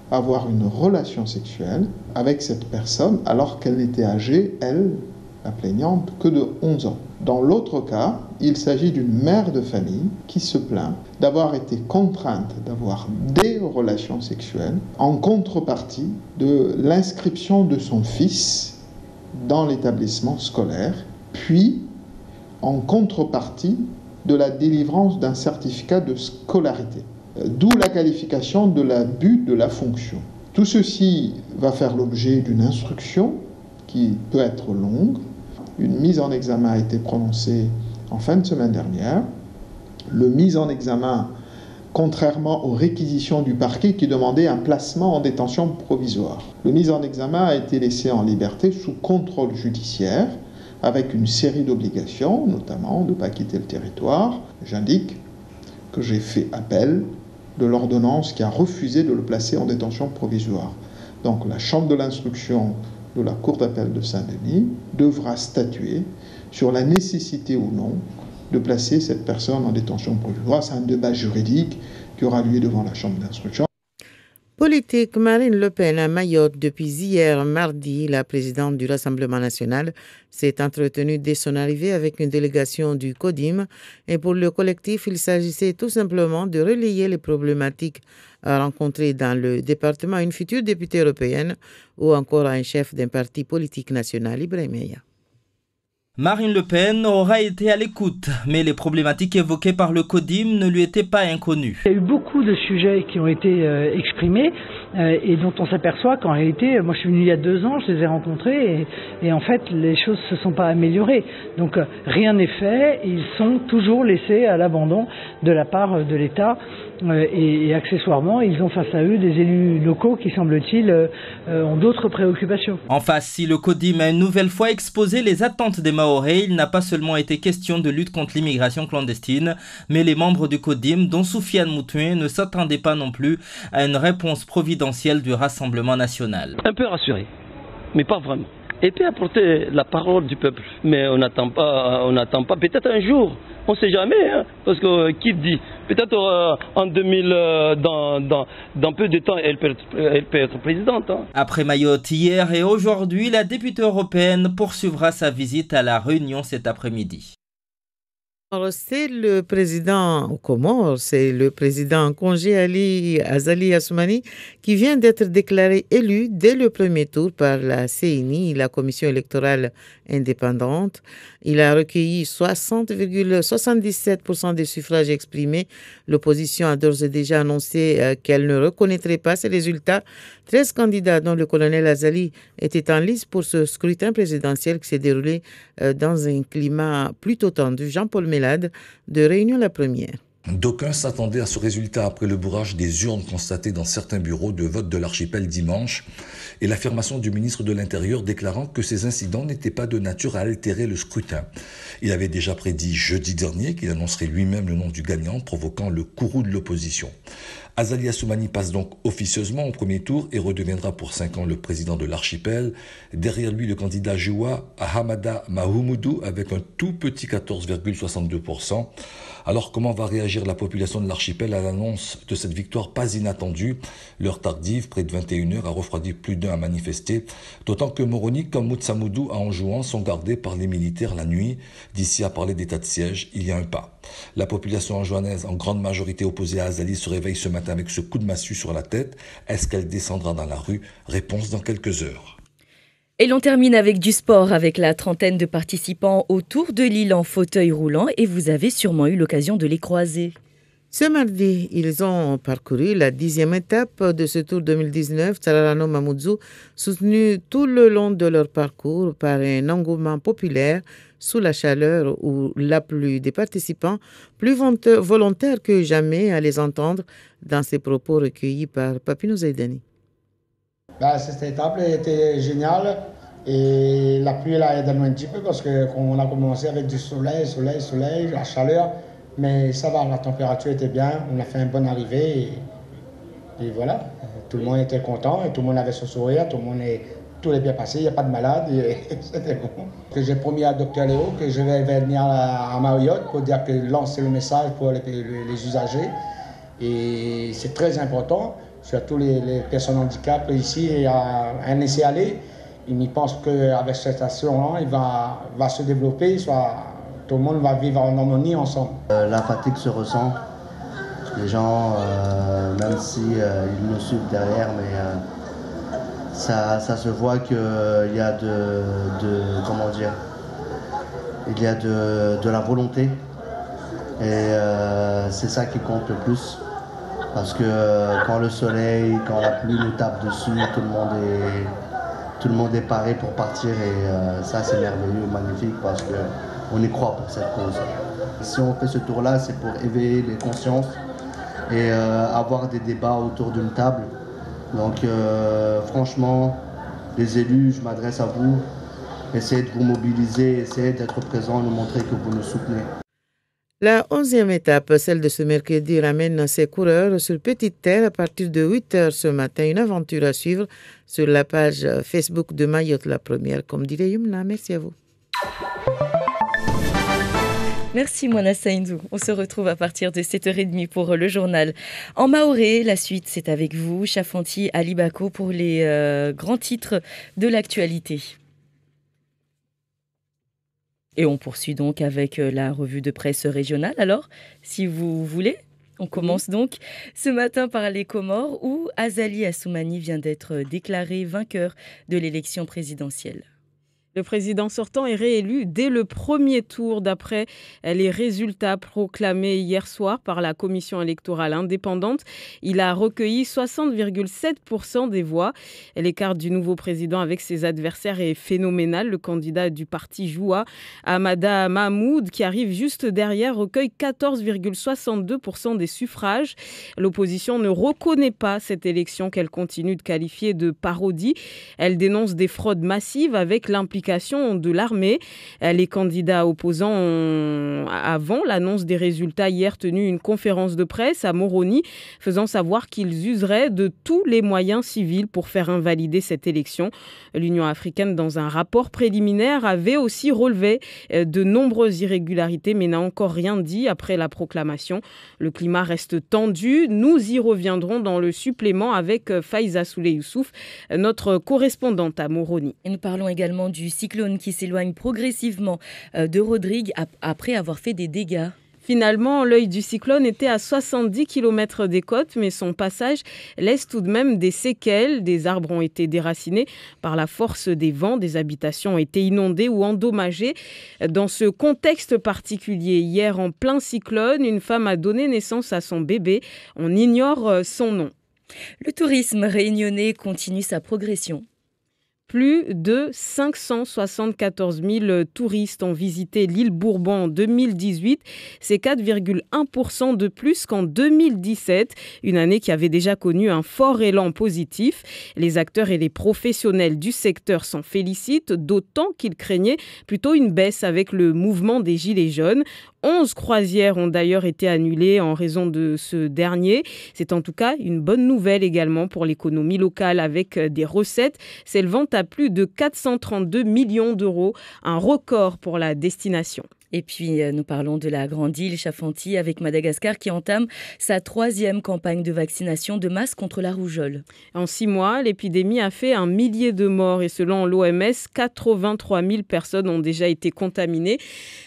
à avoir une relation sexuelle avec cette personne alors qu'elle n'était âgée, elle, la plaignante, que de 11 ans. Dans l'autre cas, il s'agit d'une mère de famille qui se plaint d'avoir été contrainte d'avoir des relations sexuelles en contrepartie de l'inscription de son fils dans l'établissement scolaire, puis en contrepartie de la délivrance d'un certificat de scolarité. D'où la qualification de l'abus de la fonction. Tout ceci va faire l'objet d'une instruction qui peut être longue. Une mise en examen a été prononcée en fin de semaine dernière. Le mise en examen, contrairement aux réquisitions du parquet qui demandait un placement en détention provisoire. Le mise en examen a été laissé en liberté sous contrôle judiciaire avec une série d'obligations, notamment de ne pas quitter le territoire. J'indique que j'ai fait appel de l'ordonnance qui a refusé de le placer en détention provisoire. Donc la chambre de l'instruction de la Cour d'appel de Saint-Denis devra statuer sur la nécessité ou non de placer cette personne en détention provisoire. C'est un débat juridique qui aura lieu devant la chambre d'instruction. Politique, Marine Le Pen à Mayotte depuis hier mardi. La présidente du Rassemblement national s'est entretenue dès son arrivée avec une délégation du CODIM. Et pour le collectif, il s'agissait tout simplement de relayer les problématiques rencontrées dans le département à une future députée européenne ou encore à un chef d'un parti politique national, Ibrahim Meya. Marine Le Pen aura été à l'écoute, mais les problématiques évoquées par le CODIM ne lui étaient pas inconnues. Il y a eu beaucoup de sujets qui ont été exprimés et dont on s'aperçoit qu'en réalité, moi je suis venu il y a 2 ans, je les ai rencontrés et en fait les choses ne se sont pas améliorées. Donc rien n'est fait, ils sont toujours laissés à l'abandon de la part de l'État et accessoirement ils ont face à eux des élus locaux qui semble-t-il ont d'autres préoccupations. En face, si le CODIM a une nouvelle fois exposé les attentes des Mahorais, il n'a pas seulement été question de lutte contre l'immigration clandestine, mais les membres du CODIM, dont Soufiane Moutoué, ne s'attendaient pas non plus à une réponse providentielle du Rassemblement national. Un peu rassuré, mais pas vraiment. Et puis apporter la parole du peuple. Mais on n'attend pas, peut-être un jour, on ne sait jamais, hein, parce que qui dit, peut-être en 2000, dans peu de temps, elle peut être présidente. Hein. Après Mayotte hier et aujourd'hui, la députée européenne poursuivra sa visite à la Réunion cet après-midi. C'est le président aux Comores, c'est le président en congé Ali Azali Assoumani qui vient d'être déclaré élu dès le premier tour par la CENI, la commission électorale indépendante. Il a recueilli 60,77% des suffrages exprimés. L'opposition a d'ores et déjà annoncé qu'elle ne reconnaîtrait pas ces résultats. 13 candidats, dont le colonel Azali, étaient en lice pour ce scrutin présidentiel qui s'est déroulé dans un climat plutôt tendu. Jean-Paul Mélade, de Réunion la Première. D'aucuns s'attendaient à ce résultat après le bourrage des urnes constaté dans certains bureaux de vote de l'archipel dimanche et l'affirmation du ministre de l'Intérieur déclarant que ces incidents n'étaient pas de nature à altérer le scrutin. Il avait déjà prédit jeudi dernier qu'il annoncerait lui-même le nom du gagnant, provoquant le courroux de l'opposition. Azali Assoumani passe donc officieusement au premier tour et redeviendra pour 5 ans le président de l'archipel. Derrière lui, le candidat Joua Hamada Mahmoudou avec un tout petit 14,62%. Alors comment va réagir la population de l'archipel à l'annonce de cette victoire pas inattendue? L'heure tardive, près de 21h, a refroidi plus d'un à manifester, d'autant que Moroni comme Moutsamoudou à Anjouan sont gardés par les militaires la nuit. D'ici à parler d'état de siège, il y a un pas. La population anjouanaise, en grande majorité opposée à Azali, se réveille ce matin avec ce coup de massue sur la tête. Est-ce qu'elle descendra dans la rue? Réponse dans quelques heures. Et l'on termine avec du sport, avec la trentaine de participants au Tour de l'île en fauteuil roulant, et vous avez sûrement eu l'occasion de les croiser. Ce mardi, ils ont parcouru la 10e étape de ce Tour 2019, Tsararano Mamoudzou, soutenu tout le long de leur parcours par un engouement populaire sous la chaleur ou la pluie des participants, plus volontaires que jamais à les entendre dans ces propos recueillis par Papino Zaidani. Cette étape était géniale et la pluie l'a aidé un petit peu parce qu'on a commencé avec du soleil, la chaleur, mais ça va, la température était bien, on a fait une bonne arrivée et voilà, tout le monde était content et tout le monde avait son sourire, tout est bien passé, il n'y a pas de malade et c'était bon. J'ai promis à Dr Léo que je vais venir à Mayotte pour dire que lancer le message pour les usagers et c'est très important. Surtout les personnes handicapées ici et à un laisser-aller. Ils pensent qu'avec cette action-là, il va se développer, tout le monde va vivre en harmonie ensemble. La fatigue se ressent. Les gens, même si ils nous suivent derrière, mais ça se voit qu'il y a il y a de la volonté. Et c'est ça qui compte le plus. Parce que quand le soleil, quand la pluie nous tape dessus, tout le monde est paré pour partir et ça c'est merveilleux, magnifique parce qu'on y croit pour cette cause. Si on fait ce tour-là, c'est pour éveiller les consciences et avoir des débats autour d'une table. Donc franchement, les élus, je m'adresse à vous, essayez de vous mobiliser, essayez d'être présents, nous montrer que vous nous soutenez. La 11e étape, celle de ce mercredi, ramène ses coureurs sur Petite Terre à partir de 8h ce matin. Une aventure à suivre sur la page Facebook de Mayotte, la première. Comme dirait Yumna, merci à vous. Merci Moana Saindou. On se retrouve à partir de 7h30 pour le journal. En maoré, la suite, c'est avec vous, Chafanti Ali Bako, pour les grands titres de l'actualité. Et on poursuit donc avec la revue de presse régionale. Alors, si vous voulez, on commence donc ce matin par les Comores où Azali Assoumani vient d'être déclaré vainqueur de l'élection présidentielle. Le président sortant est réélu dès le premier tour d'après les résultats proclamés hier soir par la commission électorale indépendante. Il a recueilli 60,7% des voix. L'écart du nouveau président avec ses adversaires est phénoménal. Le candidat du parti Joua, Hamada Mahmoud, qui arrive juste derrière, recueille 14,62% des suffrages. L'opposition ne reconnaît pas cette élection qu'elle continue de qualifier de parodie. Elle dénonce des fraudes massives avec l'implication de l'armée. Les candidats opposants ont, avant l'annonce des résultats hier, tenu une conférence de presse à Moroni, faisant savoir qu'ils useraient de tous les moyens civils pour faire invalider cette élection. L'Union africaine, dans un rapport préliminaire, avait aussi relevé de nombreuses irrégularités, mais n'a encore rien dit après la proclamation. Le climat reste tendu. Nous y reviendrons dans le supplément avec Faiza Souley Youssouf, notre correspondante à Moroni. Et nous parlons également du cyclone qui s'éloigne progressivement de Rodrigue après avoir fait des dégâts. Finalement, l'œil du cyclone était à 70 km des côtes, mais son passage laisse tout de même des séquelles. Des arbres ont été déracinés par la force des vents, des habitations ont été inondées ou endommagées. Dans ce contexte particulier, hier en plein cyclone, une femme a donné naissance à son bébé. On ignore son nom. Le tourisme réunionnais continue sa progression. Plus de 574 000 touristes ont visité l'île Bourbon en 2018. C'est 4,1% de plus qu'en 2017, une année qui avait déjà connu un fort élan positif. Les acteurs et les professionnels du secteur s'en félicitent, d'autant qu'ils craignaient plutôt une baisse avec le mouvement des Gilets jaunes. 11 croisières ont d'ailleurs été annulées en raison de ce dernier. C'est en tout cas une bonne nouvelle également pour l'économie locale avec des recettes s'élevant à plus de 432 millions d'euros, un record pour la destination. Et puis, nous parlons de la grande île Chafanti avec Madagascar qui entame sa 3e campagne de vaccination de masse contre la rougeole. En 6 mois, l'épidémie a fait 1 millier de morts et selon l'OMS, 83 000 personnes ont déjà été contaminées.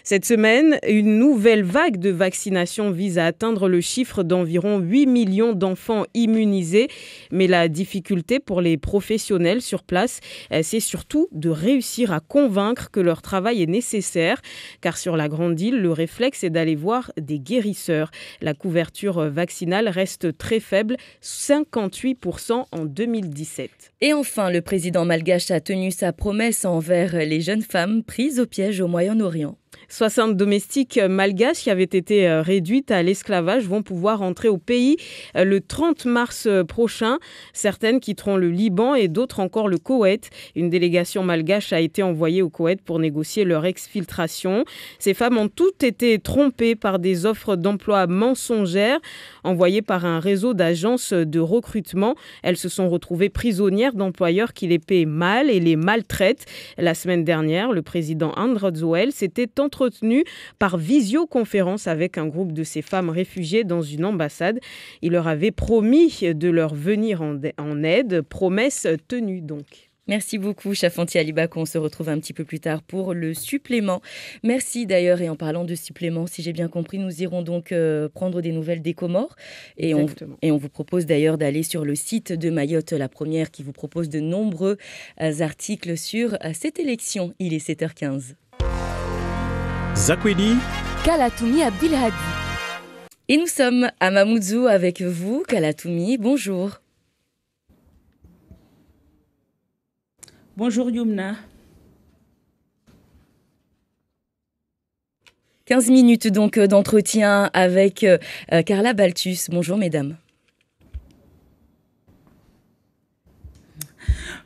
Cette semaine, une nouvelle vague de vaccination vise à atteindre le chiffre d'environ 8 millions d'enfants immunisés. Mais la difficulté pour les professionnels sur place, c'est surtout de réussir à convaincre que leur travail est nécessaire, car sur la grande île, le réflexe est d'aller voir des guérisseurs. La couverture vaccinale reste très faible, 58% en 2017. Et enfin, le président malgache a tenu sa promesse envers les jeunes femmes prises au piège au Moyen-Orient. 60 domestiques malgaches qui avaient été réduites à l'esclavage vont pouvoir entrer au pays le 30 mars prochain. Certaines quitteront le Liban et d'autres encore le Koweït. Une délégation malgache a été envoyée au Koweït pour négocier leur exfiltration. Ces femmes ont toutes été trompées par des offres d'emploi mensongères envoyées par un réseau d'agences de recrutement. Elles se sont retrouvées prisonnières d'employeurs qui les paient mal et les maltraitent. La semaine dernière, le président André Joël s'était entretenu par visioconférence avec un groupe de ces femmes réfugiées dans une ambassade. Il leur avait promis de leur venir en aide, promesse tenue donc. Merci beaucoup, Chafanti Alibako. On se retrouve un petit peu plus tard pour le supplément. Merci d'ailleurs. Et en parlant de supplément, si j'ai bien compris, nous irons donc prendre des nouvelles des Comores. Et on vous propose d'ailleurs d'aller sur le site de Mayotte, la première, qui vous propose de nombreux articles sur cette élection. Il est 7h15. Zakwedi, Kalatoumi Abdelhadi. Et nous sommes à Mamoudzou avec vous, Kalatoumi. Bonjour. Bonjour Yumna. 15 minutes donc d'entretien avec Carla Baltus. Bonjour mesdames.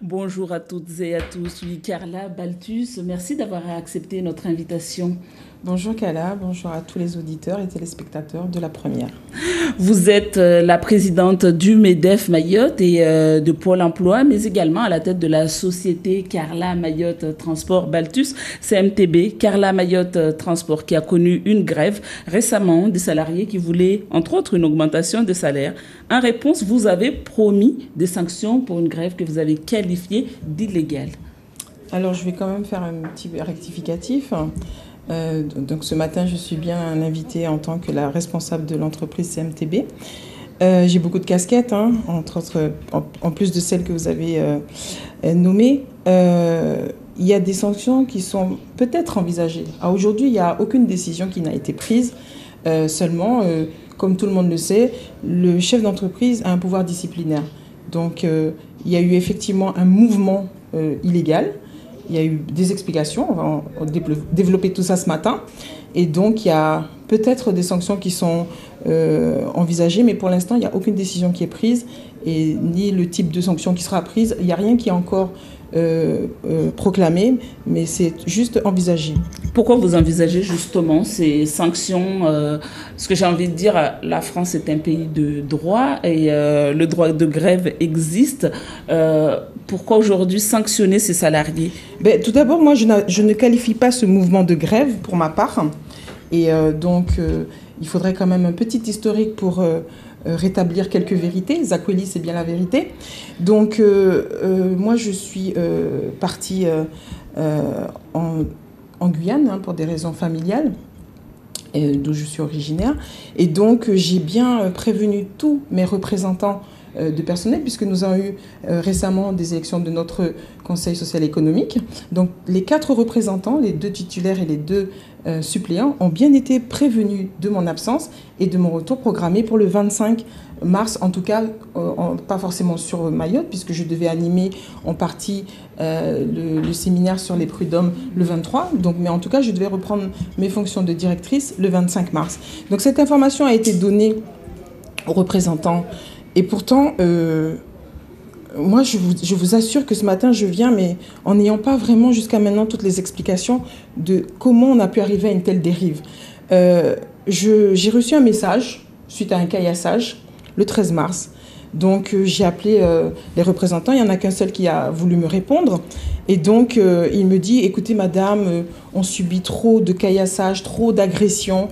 Bonjour à toutes et à tous. Oui, Carla Baltus, merci d'avoir accepté notre invitation. Bonjour Carla, bonjour à tous les auditeurs et téléspectateurs de la première. Vous êtes la présidente du MEDEF Mayotte et de Pôle emploi, mais également à la tête de la société Carla Mayotte Transport Baltus, CMTB, Carla Mayotte Transport, qui a connu une grève récemment des salariés qui voulaient, entre autres, une augmentation de salaire. En réponse, vous avez promis des sanctions pour une grève que vous avez qualifiée d'illégale. Alors, je vais quand même faire un petit rectificatif. Donc ce matin, je suis bien invitée en tant que la responsable de l'entreprise CMTB. J'ai beaucoup de casquettes, entre autres, en plus de celles que vous avez nommées. Il y a des sanctions qui sont peut-être envisagées. Aujourd'hui, il n'y a aucune décision qui n'a été prise. Seulement, comme tout le monde le sait, le chef d'entreprise a un pouvoir disciplinaire. Donc, il y a eu effectivement un mouvement illégal. Il y a eu des explications, on va développer tout ça ce matin. Et donc, il y a peut-être des sanctions qui sont envisagées, mais pour l'instant, il n'y a aucune décision qui est prise, et ni le type de sanction qui sera prise. Il n'y a rien qui est encore proclamé, mais c'est juste envisagé. Pourquoi vous envisagez justement ces sanctions Parce que j'ai envie de dire, la France est un pays de droit et le droit de grève existe. Pourquoi aujourd'hui sanctionner ces salariés ? Tout d'abord, moi, je ne qualifie pas ce mouvement de grève pour ma part. Et donc, il faudrait quand même un petit historique pour rétablir quelques vérités. Zakweli, c'est bien la vérité. Donc, moi, je suis partie en Guyane pour des raisons familiales, d'où je suis originaire. Et donc, j'ai bien prévenu tous mes représentants de personnel, puisque nous avons eu récemment des élections de notre Conseil social et économique. Donc, les 4 représentants, les 2 titulaires et les 2 suppléants, ont bien été prévenus de mon absence et de mon retour programmé pour le 25 mars, en tout cas, pas forcément sur Mayotte, puisque je devais animer en partie le séminaire sur les prud'hommes le 23. Donc, mais en tout cas, je devais reprendre mes fonctions de directrice le 25 mars. Donc, cette information a été donnée aux représentants. Et pourtant, moi, je vous assure que ce matin, je viens, mais en n'ayant pas vraiment jusqu'à maintenant toutes les explications de comment on a pu arriver à une telle dérive. J'ai reçu un message suite à un caillassage le 13 mars. Donc j'ai appelé les représentants, il n'y en a qu'un seul qui a voulu me répondre. Et donc il me dit, écoutez madame, on subit trop de caillassage, trop d'agressions,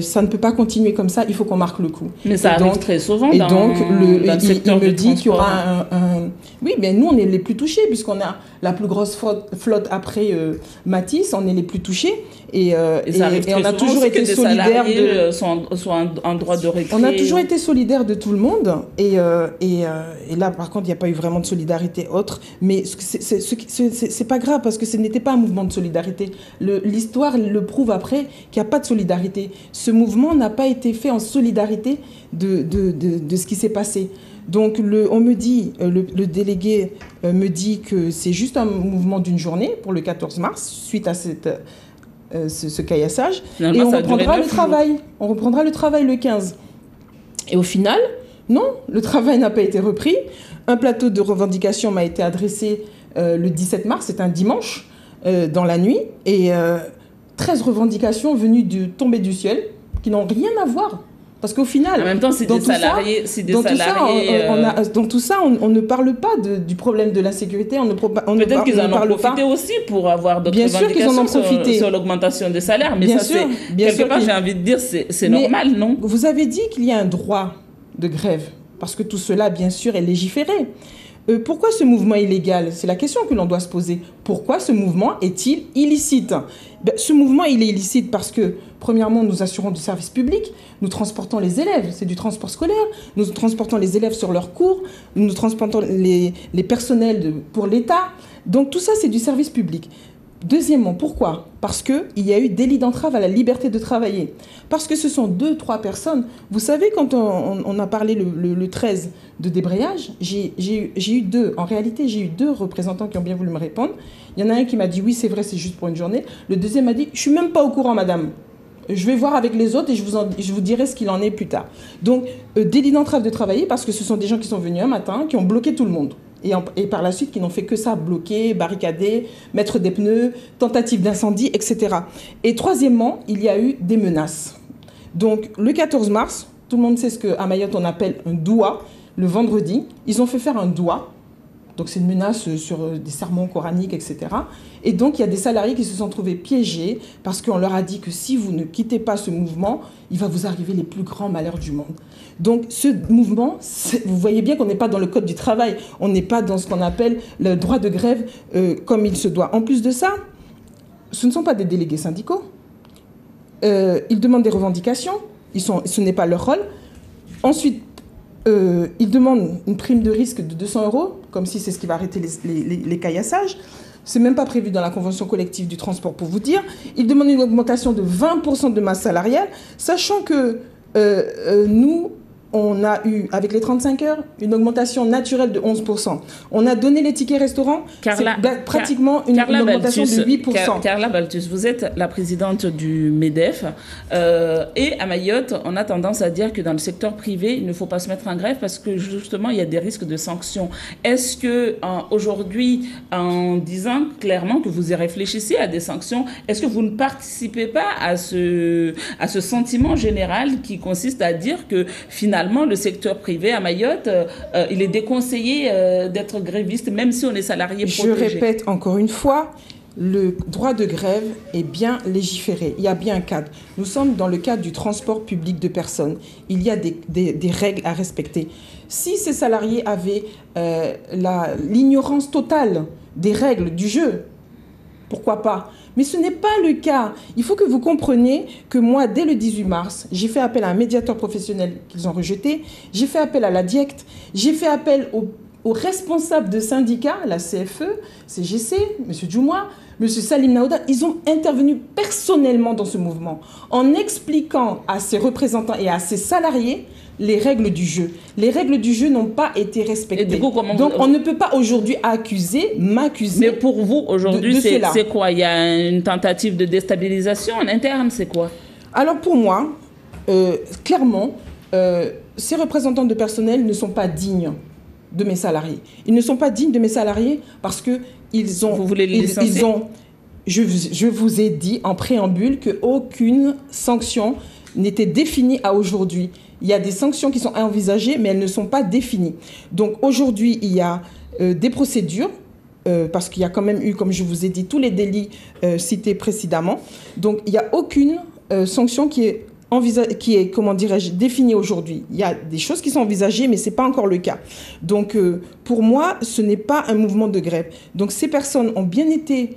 ça ne peut pas continuer comme ça, il faut qu'on marque le coup. Mais ça arrive très souvent et dans, donc, dans le secteur il me du dit qu'il y aura transport. Oui, bien nous on est les plus touchés puisqu'on a la plus grosse flotte après Matisse, on est les plus touchés. Et on a toujours été solidaires en droit de récré. On a toujours été solidaires de tout le monde. Et là, par contre, il n'y a pas eu vraiment de solidarité autre. Mais c'est pas grave parce que ce n'était pas un mouvement de solidarité. L'histoire le prouve après qu'il n'y a pas de solidarité. Ce mouvement n'a pas été fait en solidarité de ce qui s'est passé. Donc on me dit, le délégué me dit que c'est juste un mouvement d'une journée pour le 14 mars suite à ce caillassage. Finalement, et on reprendra le travail. On reprendra le travail le 15. Et au final, non, le travail n'a pas été repris. Un plateau de revendication m'a été adressé le 17 mars, c'est un dimanche, dans la nuit. Et 13 revendications venues tomber du ciel qui n'ont rien à voir. Parce qu'au final, en même temps, c'est des salariés. Dans tout ça, on ne parle pas du problème de l'insécurité. Peut-être qu'ils en ont profité aussi pour avoir d'autres revendications sur l'augmentation des salaires. Mais quelque part, j'ai envie de dire, c'est normal, non? Vous avez dit qu'il y a un droit de grève. Parce que tout cela, bien sûr, est légiféré. Pourquoi ce mouvement est illégal? C'est la question que l'on doit se poser. Pourquoi ce mouvement est-il illicite? Ce mouvement, il est illicite parce que, premièrement, nous assurons du service public, nous transportons les élèves, c'est du transport scolaire, nous transportons les élèves sur leurs cours, nous transportons les personnels pour l'État. Donc tout ça, c'est du service public. Deuxièmement, pourquoi? Parce qu'il y a eu délit d'entrave à la liberté de travailler. Parce que ce sont 2-3 personnes. Vous savez, quand on a parlé le 13 de débrayage, en réalité, j'ai eu 2 représentants qui ont bien voulu me répondre. Il y en a un qui m'a dit, oui, c'est vrai, c'est juste pour une journée. Le deuxième m'a dit, je ne suis même pas au courant, madame. Je vais voir avec les autres et je vous dirai ce qu'il en est plus tard. Donc, délit d'entrave de travailler parce que ce sont des gens qui sont venus un matin, qui ont bloqué tout le monde. Et par la suite, qui n'ont fait que ça, bloquer, barricader, mettre des pneus, tentative d'incendie, etc. Et troisièmement, il y a eu des menaces. Donc, le 14 mars, tout le monde sait ce qu'à Mayotte, on appelle un doua. Le vendredi, ils ont fait faire un doua. Donc, c'est une menace sur des sermons coraniques, etc. Et donc, il y a des salariés qui se sont trouvés piégés parce qu'on leur a dit que si vous ne quittez pas ce mouvement, il va vous arriver les plus grands malheurs du monde. Donc, ce mouvement, vous voyez bien qu'on n'est pas dans le code du travail. On n'est pas dans ce qu'on appelle le droit de grève comme il se doit. En plus de ça, ce ne sont pas des délégués syndicaux. Ils demandent des revendications. Ce n'est pas leur rôle. Ensuite, ils demandent une prime de risque de 200 €, comme si c'est ce qui va arrêter les caillassages. Ce n'est même pas prévu dans la convention collective du transport, pour vous dire. Ils demandent une augmentation de 20% de masse salariale, sachant que nous, on a eu, avec les 35 heures, une augmentation naturelle de 11%. On a donné les tickets restaurants, c'est pratiquement une augmentation de 8%. Carla Baltus, vous êtes la présidente du MEDEF. Et à Mayotte, on a tendance à dire que dans le secteur privé, il ne faut pas se mettre en grève parce que justement, il y a des risques de sanctions. Est-ce que aujourd'hui, en disant clairement que vous y réfléchissez à des sanctions, est-ce que vous ne participez pas à ce sentiment général qui consiste à dire que finalement, le secteur privé à Mayotte, il est déconseillé d'être gréviste, même si on est salarié protégé. Je répète encore une fois, le droit de grève est bien légiféré. Il y a bien un cadre. Nous sommes dans le cadre du transport public de personnes. Il y a des règles à respecter. Si ces salariés avaient l'ignorance totale des règles du jeu, pourquoi pas? Mais ce n'est pas le cas. Il faut que vous compreniez que moi, dès le 18 mars, j'ai fait appel à un médiateur professionnel qu'ils ont rejeté. J'ai fait appel à la DIECT. J'ai fait appel aux responsables de syndicats, la CFE, CGC, M. Djoumoua, M. Salim Naouda. Ils ont intervenu personnellement dans ce mouvement en expliquant à ses représentants et à ses salariés les règles du jeu. Les règles du jeu n'ont pas été respectées. Du coup, donc, on ne peut pas aujourd'hui m'accuser. Mais pour vous, aujourd'hui, c'est quoi? Il y a une tentative de déstabilisation en interne, c'est quoi? Alors, pour moi, clairement, ces représentants de personnel ne sont pas dignes de mes salariés. Ils ne sont pas dignes de mes salariés parce qu'ils ont... Vous voulez les licencier? je vous ai dit en préambule qu'aucune sanction n'était définie à aujourd'hui. Il y a des sanctions qui sont envisagées, mais elles ne sont pas définies. Donc aujourd'hui, il y a des procédures, parce qu'il y a quand même eu, comme je vous ai dit, tous les délits cités précédemment. Donc il n'y a aucune sanction qui est comment dirais-je, définie aujourd'hui. Il y a des choses qui sont envisagées, mais ce n'est pas encore le cas. Donc pour moi, ce n'est pas un mouvement de grève. Donc ces personnes ont bien été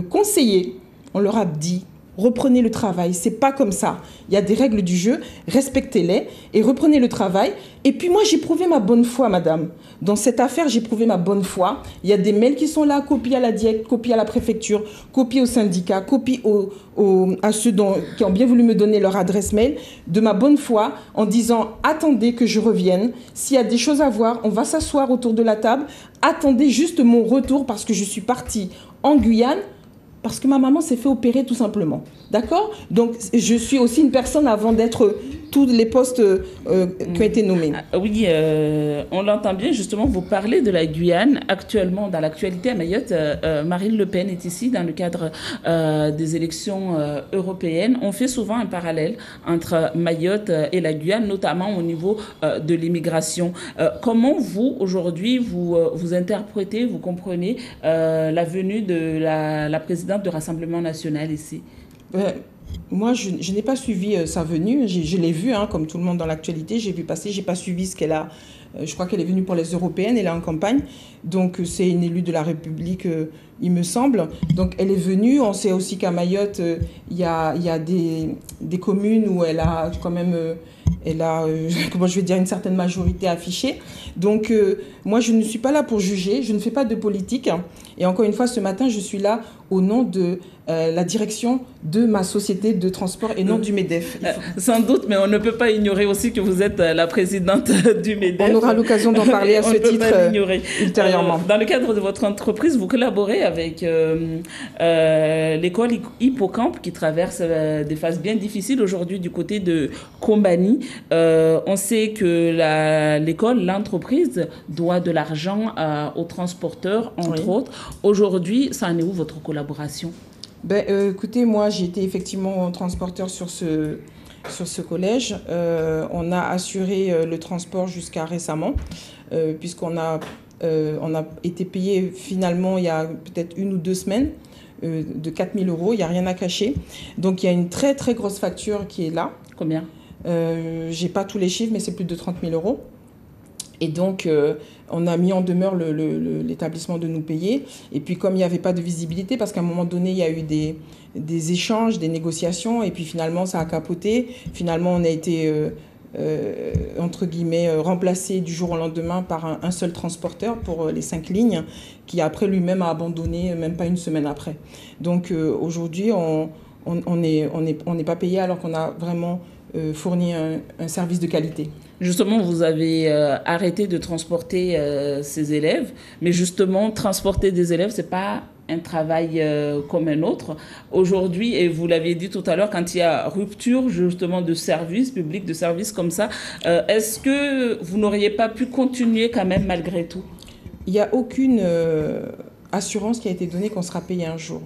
conseillées, on leur a dit, reprenez le travail, c'est pas comme ça. Il y a des règles du jeu, respectez-les et reprenez le travail. Et puis moi, j'ai prouvé ma bonne foi, madame. Dans cette affaire, j'ai prouvé ma bonne foi. Il y a des mails qui sont là, copiés à la DIEC, copiés à la préfecture, copiés au syndicat, copiés à ceux qui ont bien voulu me donner leur adresse mail, de ma bonne foi, en disant « Attendez que je revienne. S'il y a des choses à voir, on va s'asseoir autour de la table. Attendez juste mon retour parce que je suis partie en Guyane. » Parce que ma maman s'est fait opérer tout simplement. D'accord? Donc, je suis aussi une personne avant d'être tous les postes qui ont été nommés. Oui, on l'entend bien. Justement, vous parlez de la Guyane. Actuellement, dans l'actualité à Mayotte, Marine Le Pen est ici dans le cadre des élections européennes. On fait souvent un parallèle entre Mayotte et la Guyane, notamment au niveau de l'immigration. Comment vous, aujourd'hui, vous interprétez, vous comprenez la venue de la présidente du Rassemblement national ici? Moi, je n'ai pas suivi sa venue. Je l'ai vue, hein, comme tout le monde dans l'actualité. J'ai vu passer, je n'ai pas suivi ce qu'elle a. Je crois qu'elle est venue pour les européennes, elle est en campagne. Donc, c'est une élue de la République, il me semble. Donc, elle est venue. On sait aussi qu'à Mayotte, il y a des communes où elle a quand même... comment je vais dire, une certaine majorité affichée. Donc, moi, je ne suis pas là pour juger, je ne fais pas de politique. Et encore une fois, ce matin, je suis là au nom de la direction de ma société de transport et non du MEDEF. Sans doute, mais on ne peut pas ignorer aussi que vous êtes la présidente du MEDEF. On aura l'occasion d'en parler à ce titre ultérieurement. Dans le cadre de votre entreprise, vous collaborez avec l'école Hippocampe qui traverse des phases bien difficiles aujourd'hui du côté de Kombani. On sait que l'école, l'entreprise, doit de l'argent aux transporteurs, entre autres. Aujourd'hui, ça en est où votre collaboration? Écoutez, moi, j'ai été effectivement transporteur sur ce collège. On a assuré le transport jusqu'à récemment, puisqu'on a été payé finalement il y a peut-être 1 ou 2 semaines de 4 000 €. Il n'y a rien à cacher. Donc, il y a une très, très grosse facture qui est là. Combien? Je n'ai pas tous les chiffres, mais c'est plus de 30 000 €. Et donc, on a mis en demeure l'établissement de nous payer. Et puis, comme il n'y avait pas de visibilité, parce qu'à un moment donné, il y a eu des échanges, des négociations, et puis finalement, ça a capoté. Finalement, on a été, entre guillemets, remplacé du jour au lendemain par un seul transporteur pour les 5 lignes, qui après lui-même a abandonné, même pas 1 semaine après. Donc, aujourd'hui, on n'est pas payé alors qu'on a vraiment fourni un service de qualité. Justement, vous avez arrêté de transporter ces élèves, mais justement, transporter des élèves, ce n'est pas un travail comme un autre. Aujourd'hui, et vous l'aviez dit tout à l'heure, quand il y a rupture justement de service public, de service comme ça, est-ce que vous n'auriez pas pu continuer quand même malgré tout? Il n'y a aucune assurance qui a été donnée qu'on sera payé un jour.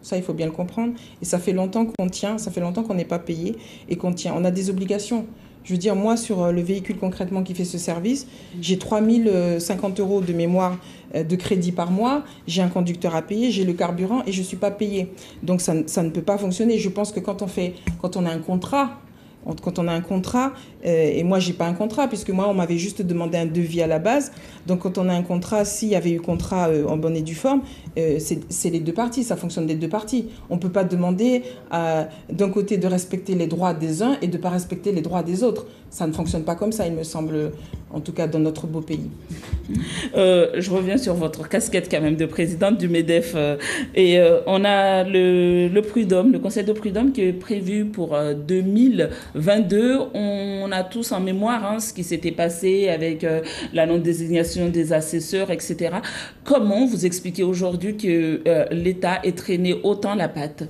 Ça, il faut bien le comprendre. Et ça fait longtemps qu'on tient, ça fait longtemps qu'on n'est pas payé et qu'on tient. On a des obligations. Je veux dire, moi, sur le véhicule concrètement qui fait ce service, j'ai 3 050 € de mémoire de crédit par mois, j'ai un conducteur à payer, j'ai le carburant et je ne suis pas payé. Donc, ça ne peut pas fonctionner. Je pense que quand on a un contrat, et moi, je n'ai pas un contrat, puisque moi, on m'avait juste demandé un devis à la base. Donc, quand on a un contrat, s'il y avait eu contrat en bonne et due forme, c'est les deux parties, ça fonctionne des deux parties. On ne peut pas demander d'un côté de respecter les droits des uns et de ne pas respecter les droits des autres. Ça ne fonctionne pas comme ça, il me semble, en tout cas dans notre beau pays. Je reviens sur votre casquette quand même de présidente du MEDEF. On a le prud'homme, le conseil de prud'homme qui est prévu pour 2022. On a tous en mémoire ce qui s'était passé avec la non-désignation des assesseurs, etc. Comment vous expliquez aujourd'hui que l'État ait traîné autant la patte?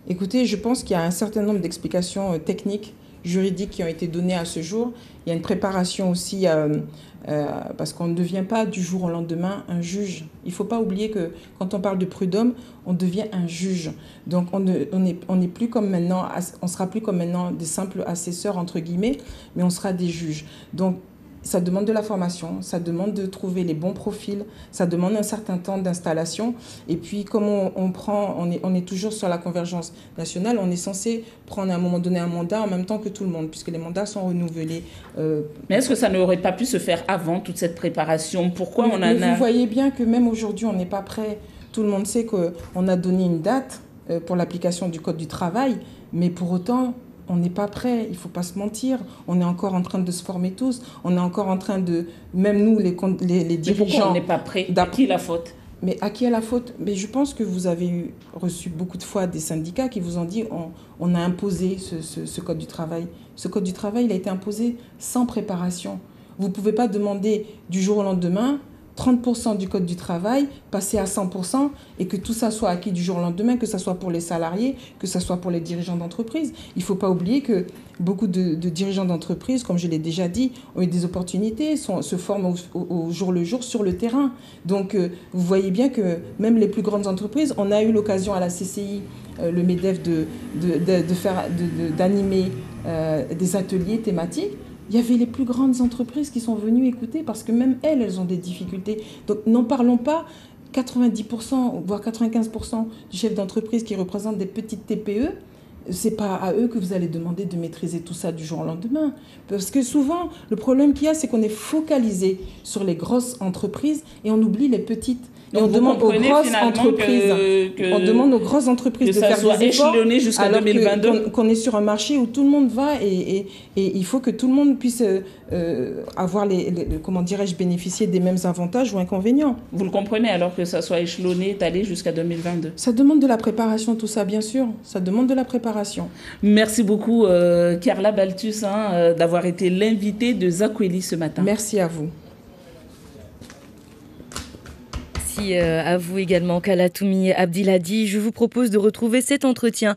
Écoutez, je pense qu'il y a un certain nombre d'explications techniques juridiques qui ont été données à ce jour. Il y a une préparation aussi, parce qu'on ne devient pas du jour au lendemain un juge. Il ne faut pas oublier que quand on parle de prud'homme, on devient un juge. Donc on n'est plus comme maintenant, on sera plus comme maintenant des simples assesseurs entre guillemets, mais on sera des juges. Donc ça demande de la formation, ça demande de trouver les bons profils, ça demande un certain temps d'installation. Et puis, comme on est toujours sur la convergence nationale, on est censé prendre à un moment donné un mandat en même temps que tout le monde, puisque les mandats sont renouvelés. Mais est-ce que ça n'aurait pas pu se faire avant toute cette préparation? Pourquoi on en a... Vous voyez bien que même aujourd'hui, on n'est pas prêt. Tout le monde sait qu'on a donné une date pour l'application du Code du travail, mais pour autant... on n'est pas prêt, il ne faut pas se mentir. On est encore en train de se former tous. On est encore en train de... Même nous, les dirigeants... Mais pourquoi on n'est pas prêt? À qui la faute? Mais à qui est la faute? Mais je pense que vous avez reçu beaucoup de fois des syndicats qui vous ont dit on a imposé ce Code du travail. Ce Code du travail, il a été imposé sans préparation. Vous ne pouvez pas demander du jour au lendemain 30% du Code du travail, passer à 100% et que tout ça soit acquis du jour au lendemain, que ce soit pour les salariés, que ce soit pour les dirigeants d'entreprise. Il ne faut pas oublier que beaucoup de dirigeants d'entreprise, comme je l'ai déjà dit, ont eu des opportunités, se forment au jour le jour sur le terrain. Donc vous voyez bien que même les plus grandes entreprises, on a eu l'occasion à la CCI, le MEDEF, d'animer des ateliers thématiques. Il y avait les plus grandes entreprises qui sont venues écouter parce que même elles ont des difficultés. Donc n'en parlons pas, 90%, voire 95% du chef d'entreprise qui représente des petites TPE, ce n'est pas à eux que vous allez demander de maîtriser tout ça du jour au lendemain. Parce que souvent, le problème qu'il y a, c'est qu'on est focalisé sur les grosses entreprises et on oublie les petites. Et on demande aux grosses entreprises, de faire des efforts, alors qu'on est sur un marché où tout le monde va et il faut que tout le monde puisse avoir bénéficier des mêmes avantages ou inconvénients. Vous le comprenez, alors que ça soit échelonné, étalé jusqu'à 2022. Ça demande de la préparation, tout ça, bien sûr. Ça demande de la préparation. Merci beaucoup, Carla Baltus, d'avoir été l'invitée de Zakweli ce matin. Merci à vous. À vous également, Kalatoumi Abdilhadi. Je vous propose de retrouver cet entretien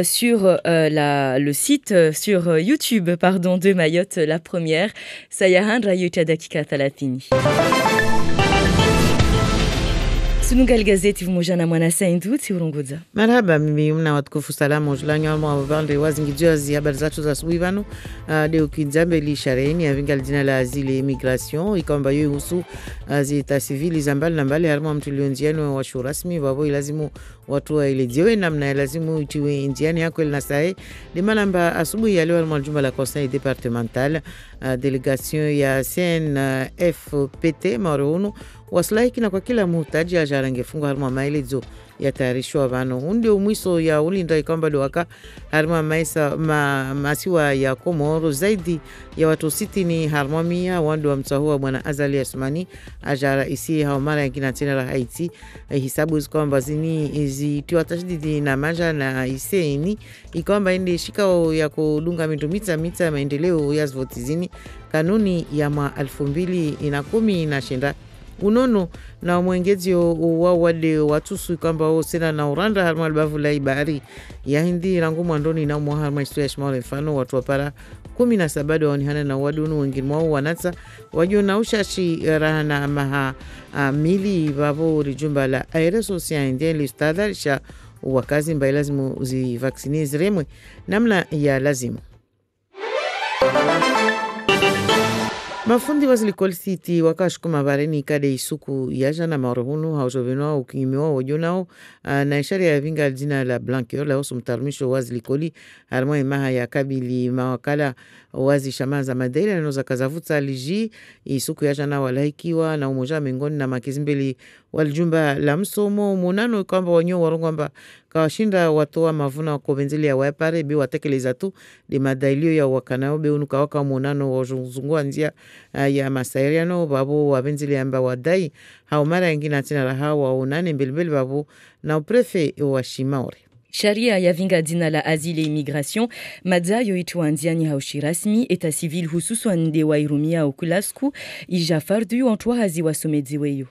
sur le site, sur YouTube, de Mayotte, la première. Sayahan Rayuta Dakika Talatini. Sunugal gazeti vumojana mwana saindu tiurongoza. Marhaba, mimi mna watukufu salamu ujlanyo almu wa vande wazingijua zi habari zatu za asubuhi vano deo kinzambe li shareni avingal jina la azile immigration ikwamba yu husu zita civili zambali na mbali harma mtulionjiano wa shurasmi wabo ilazimu watu wa ile jiwe namna ilazimu itiwe injiani yako ili nasae limanamba asubuhi ya leo almu aljumba la conseil départemental delegation ya CNFPT marounu waslaiki na kwa kila muhtaji ajarange fungu harma maelezo ya taarishwa vano hunde umwiso ya ulinda ikamba doaka harma maisa masiwa ya Komoro zaidi ya watu 60 harma mia wandu wa mtahua bwana Azali Asmani ajara isi hao mara yangina tena la Haiti hisabu zikwamba zini zitiwa tashdidi na maja na iseini ikamba ende shikao ya kudunga mita maendeleo ya zvotizini kanuni ya 2010 na shenda unono na mwengezi wa wade watusu kwamba o sena na uranda harma albavu la ibari ya hindi rangu mwandoni na mwa harma istu ya shimale mfano watu wapara 17 wanihana na wadunu wengine mwao wanatsa wajo na ushashi rahana maha mili babo rijumba la aerososia indien listadarisha wakazi mba ilazimu zi vaksini ziremwe namna ya lazimu. Mafundi wa Silicon City wakashukuma bareni kade isuku ya jana marohunu haujovenwa ukimiwa wajonao na ishari ya vinga jina la Blanqueur la osu mtarmisho wa Silicoli harmo imaha ya kabili mawakala wazi shamaza madele na noza kazavuta liji isuku ya jana walaikiwa na umoja mengoni na makizimbeli waljumba la msomo munano kwamba wanyo warungwamba kawashinda watoa mavuna wakobenzeli ya wapare bi watekeleza tu de madailio ya wakanao be unuka waka munano wazungua nzia ya masairiano babu wabenzeli amba wadai hao mara yengine tena la hawa unane mbelbel babu na uprefe wa Shimaore. Sharia ya vinga dina la asile immigration madza yoituanziani haushi rasmi eta civil hususu ande wairumia okulasku ijafardu antwa hazi wasomedziweyo.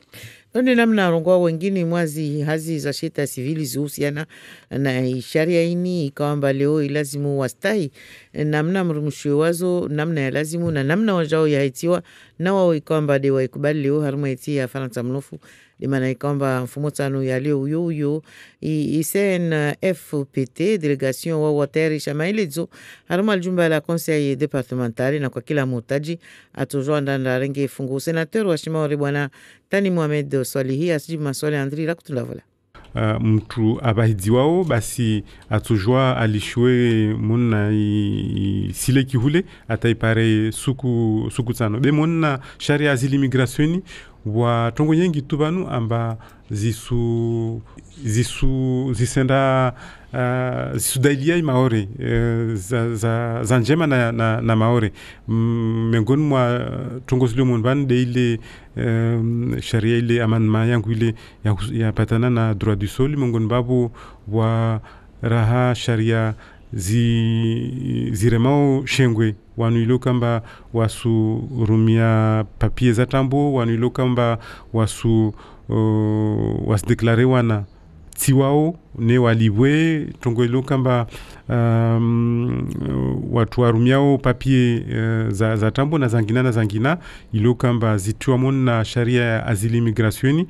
Ndio namna rongwa wengine mwazi hazi za sheta sivili zihusiana na sharia ini kwamba leo ilazimu wastahi namna mrumusho wazo namna ya lazimu na namna wajao yaitiwa na wao kwamba de waikubali leo harma iti ya Faransa mnofu de maana kwamba mfumo tano ya leo uyo isen FPT delegation wa wateri shamailizo harma aljumba la conseil départemental na kwa kila mutaji atujua ndanda renge fungu senateur wa Shimaori bwana Tani Mohamed Swalihi asijibu maswali Andri la kutulavala. Mtu abahidi wao basi atujua alishwe muna sile kihule ataipare suku tano. Be muna sharia azili migrationi wa tongo nyengi tubanu amba zisenda zisudailia maore za njema na maore miongoni mwa tongo zile munbani de ile sharia ile amendement yangu ile ya patana na droit du sol miongoni babu wa raha sharia ziremao shengwe wanuilo kamba wasu rumia papie za tambo wanuilo kamba wasu wasdeklare wana tiwao ne walibwe tongoilo kamba watu warumiao papie za tambo na zangina ilo kamba zitiwa mona sharia ya azili migrationi.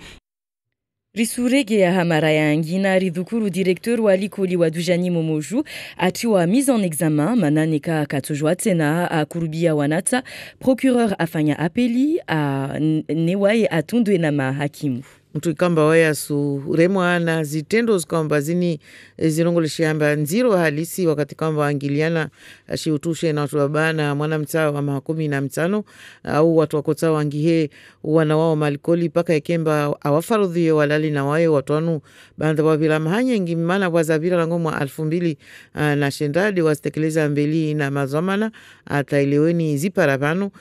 Risurege ya hamara ya angina ridhukuru directeur wa likoli wa Dujani Momoju atiwa mise en examen mananeka katujwa tena akurubia wanata procureur afanya apeli a newaye atundwe na mahakimu. Mtu kamba waya su remwa na zitendo kwamba zini zirongole shamba nziro halisi wakati kwamba angiliana shiutushe na watu wabana mwana mtaa wa mahakumi na mtano au watu wakota wangihe wana wao malikoli paka ekemba awafarudhi walali na wae watu wanu banda wabila mahanya ngimana wazavira langomwa 2000 na shendadi wasitekeleza mbeli na mazomana ataileweni ziparabano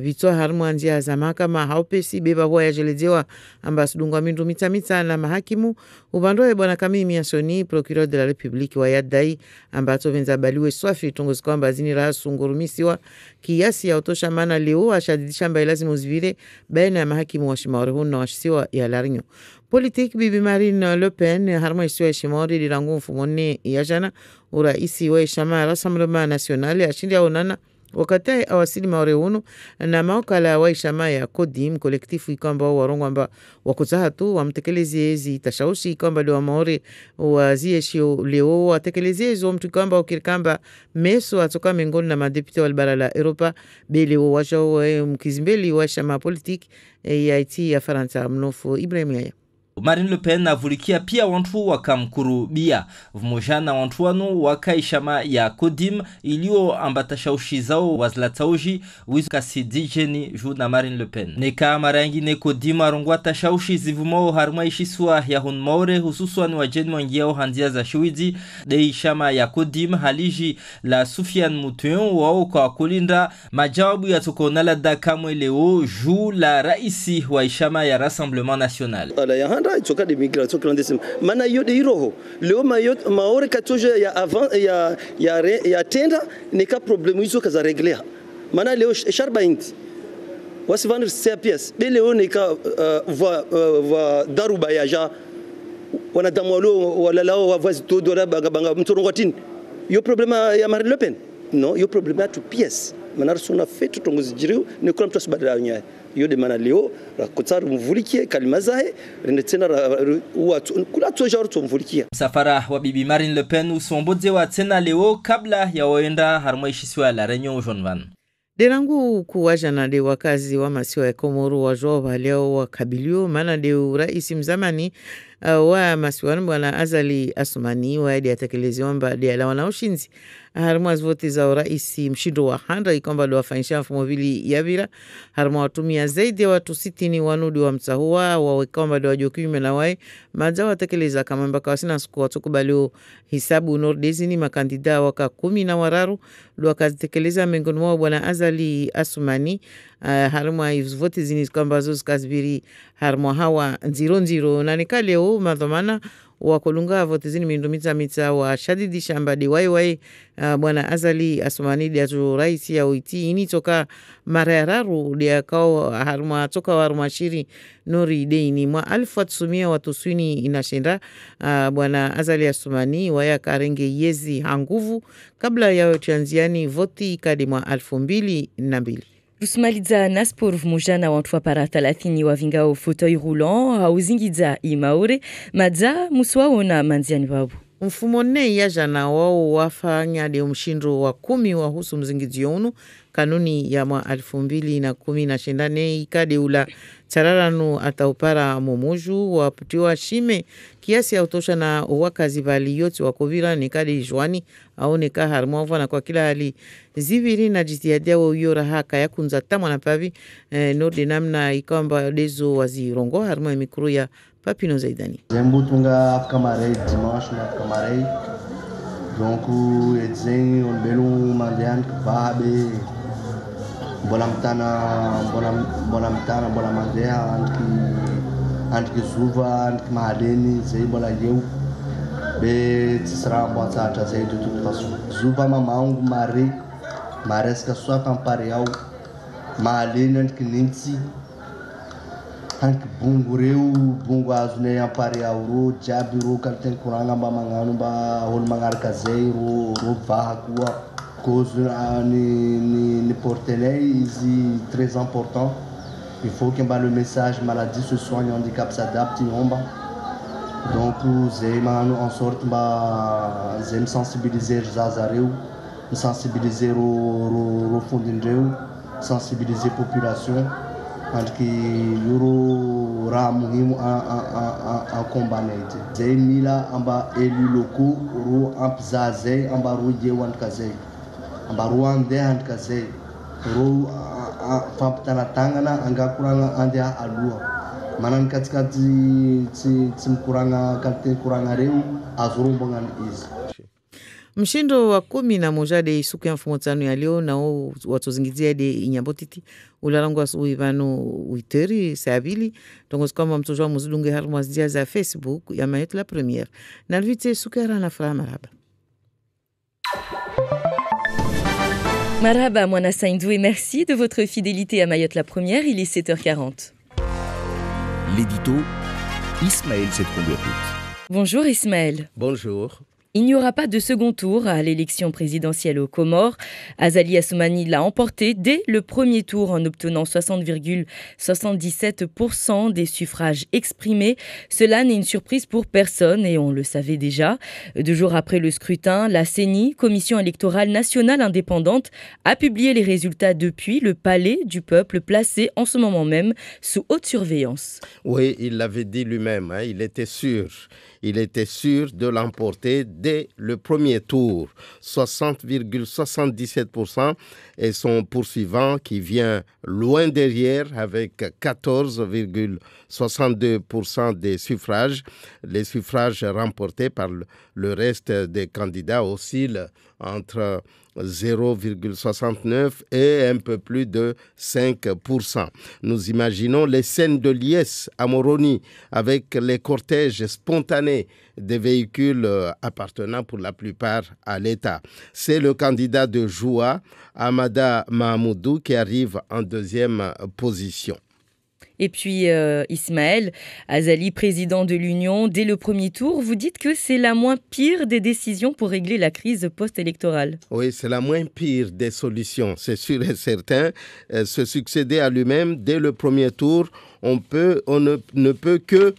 vitwa harmu anjia za mahakama haupesi beba waya jelejewa ambasudungu wa mindu mita na mahakimu ubandoe bwana Kamimi Asoni procureur de la République wa yadai ambato venza baliwe swafi tungozi kwamba zini rahasu ngurumisiwa kiasi ya utosha mana leo ashadidisha mba ilazimu zivire baina ya mahakimu wa Shimaori hunu na washisiwa ya Larinyo. Politique Bibi Marine Le Pen harma isiwa ya Shimaori lirangu mfumone ya jana uraisi wa Shama Rassemblement National ashindi ya onana wakati awasili maore hunu na maokala wa ishama ya Kodim kolektifu ikamba warongo amba wakuzahatu wa mtekelezi ezi tashaushi ikamba liwa maore wazieshio leo watekelezi ezo mtu ikamba ukirikamba meso atoka mengoni na madepite walibara la Europa bele wajao mkizimbeli wa ishama politik ya iti ya Faransa mnofu Ibrahim Yaya. Marine Le Pen avulikia pia wantu wakamkurubia vumojana wantu wanu wakaishama ya Kodim ilio ambatasha ushizao wazlatauji wizu kasi dijeni juu na Marine Le Pen. Neka mara yengine Kodim arongwa tashaushi zivumao haruma ishiswa ya hunmaure hususwa ni wajeni wangiao handia za shuidi de ishama ya Kodim haliji la Soufiane Mouton wao kwa kulinda majawabu ya tukonala da kamwe leo juu la raisi wa ishama ya Rassemblement National. Itsoka de migration clandestine mana yo de iroho leo maore katoja ya avant ya tenda ne ka problème izo kaza régler mana leo sharbaint wasivan CPS be leo ne ka va daruba ya ja wana damwalo wala lao wavazi todo banga mtorongotini yo problème ya Marine Le Pen non yo problème tu pièce mana sona fait tongozi jiriu ne kwa mtu sabadala nyaye yo de mana leo rakutsaru mvulikie kalima zahe rende tena watu kula toja watu mvulikia. Msafara wa Bibi Marine Le Pen usomboze wa tena leo kabla ya waenda harma ishisiwa la Réunion Jean Van. Derangu kuwajana de wakazi wa masiwa ya Komoro wajoba leo wakabilio mana de uraisi mzamani wa masiwa bwana Azali Asumani wa ya tekelezi wamba de ala wana ushinzi harma zvoti za uraisi mshindo wa handa ikomba do wafanyisha mfumobili ya vira harma watumia zaidi ya watu 60 wanudi wa mtahua wa wikomba do wajokiume na wae maza watekeleza kama mbaka wasina siku watukubalio hisabu nordezini makandida waka 10 na wararu do wakazitekeleza mengoni mwao bwana Azali Asumani harma zvoti zini kwamba zo zikazibiri harma hawa nziro na nikaleo madhamana wa Kolunga votezini mindumiza mitsa wa Shadidi Shamba di waiwai bwana Azali Asumani dia tu raisi ya uiti ini toka marararu dia kau haruma toka waruma shiri nori deini mwa 1900 watuswini inashenda bwana Azali Asumani waya karenge yezi hanguvu kabla ya chanziani voti kadi mwa 2002. Tusimaliza naspor vumujana wantu wapara 30 wavingao fauteuil roulant hauzingidza imaure madza muswaona manziani babu. Mfumo ne ya jana wao wafanya de mshindo wa 10 wa husu mzingidzi unu kanuni ya mwa 2010 ne ikade ula tararanu ataupara momoju waputiwa shime kiasi ya utosha na wakazi bali yote wakovira nikade jwani au neka harmova na kwa kila hali ziviri na jitiadia wa uyora haka ya kunza tamwa na pavi no de namna ikamba dezo wazirongo harmo ya mikuru ya Papino Zaidani. Zembutunga afkamarei dimanche na afkamarei. Donc edzen on belu mandian babe bola mandea anki zuva anki madeni zei bola yeu be tsra botsata zei de toute façon. Zuva mamangu mareska só campariau malene anki nintsi hank bungureu bungu azune ampare auro jabiru kalten kuranga manganu ba hol mangarka zeiro ro bahakua cause ni portenei is très important. Il faut que le message maladie se soigne, handicap s'adapte omba. Donc j'ai manu en sorte ba j'aime sensibiliser zazareu sensibiliser ro fundindreu sensibiliser population parce que yoro ra muhimu a combattre zai mila amba élu locaux ro ampzaze amba roje wan kazei amba ruande hand kazei ro faptana tangana anga kuranga ande alua manan katikati tsimkuranga kate kuranga reu azurumbongan is. Mshindo wa 11 de isuku ya mfumo tano ya leo na watuzingizia de inyambotiti ularangu asubuhi vano uiteri sabili tongos kama mtojwa muzulunge harumwa zia za Facebook ya Mayot la Première na vite sukara na furaha maraba. Marhaba Mwana Saindou et merci de votre fidélité à Mayotte la Première, il est 7h40. L'édito, Ismaël Zetroubert. Bonjour Ismaël. Bonjour. Il n'y aura pas de second tour à l'élection présidentielle aux Comores. Azali Assoumani l'a emporté dès le premier tour en obtenant 60,77% des suffrages exprimés. Cela n'est une surprise pour personne et on le savait déjà. 2 jours après le scrutin, la CENI, Commission électorale nationale indépendante, a publié les résultats depuis le palais du peuple placé en ce moment même sous haute surveillance. Oui, il l'avait dit lui-même, il était sûr. Il était sûr de l'emporter dès le premier tour, 60,77%, et son poursuivant qui vient loin derrière avec 14,62% des suffrages. Les suffrages remportés par le reste des candidats oscillent entre 0,69 et un peu plus de 5%. Nous imaginons les scènes de liesse à Moroni avec les cortèges spontanés des véhicules appartenant pour la plupart à l'État. C'est le candidat de Joua, Amada Mahamoudou, qui arrive en 2e position. Et puis Ismaël, Azali, président de l'Union, dès le premier tour, vous dites que c'est la moins pire des décisions pour régler la crise post-électorale. Oui, c'est la moins pire des solutions, c'est sûr et certain. Se succéder à lui-même dès le premier tour, on ne peut que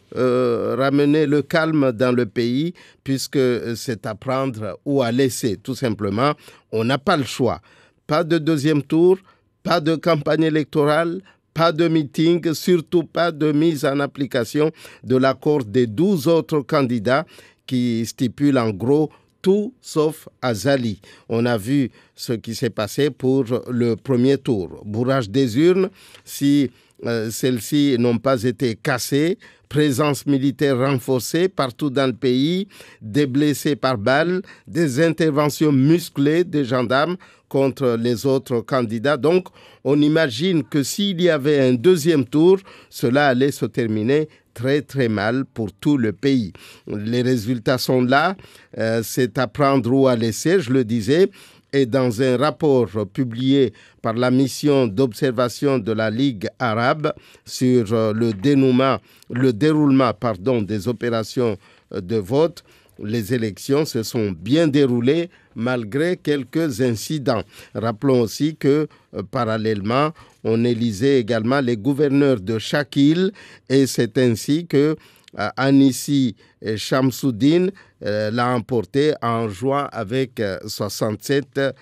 ramener le calme dans le pays puisque c'est à prendre ou à laisser, tout simplement. On n'a pas le choix. Pas de deuxième tour, pas de campagne électorale, pas de meeting, surtout pas de mise en application de l'accord des 12 autres candidats qui stipule en gros tout sauf Azali. On a vu ce qui s'est passé pour le premier tour. Bourrage des urnes, si celles-ci n'ont pas été cassées, présence militaire renforcée partout dans le pays, des blessés par balles, des interventions musclées des gendarmes contre les autres candidats. Donc, on imagine que s'il y avait un deuxième tour, cela allait se terminer très très mal pour tout le pays. Les résultats sont là, c'est à prendre ou à laisser, je le disais. Et dans un rapport publié par la mission d'observation de la Ligue arabe sur le déroulement des opérations de vote, les élections se sont bien déroulées malgré quelques incidents. Rappelons aussi que, parallèlement, on élisait également les gouverneurs de chaque île et c'est ainsi que Anissi Shamsuddin l'a emporté en jouant avec 67%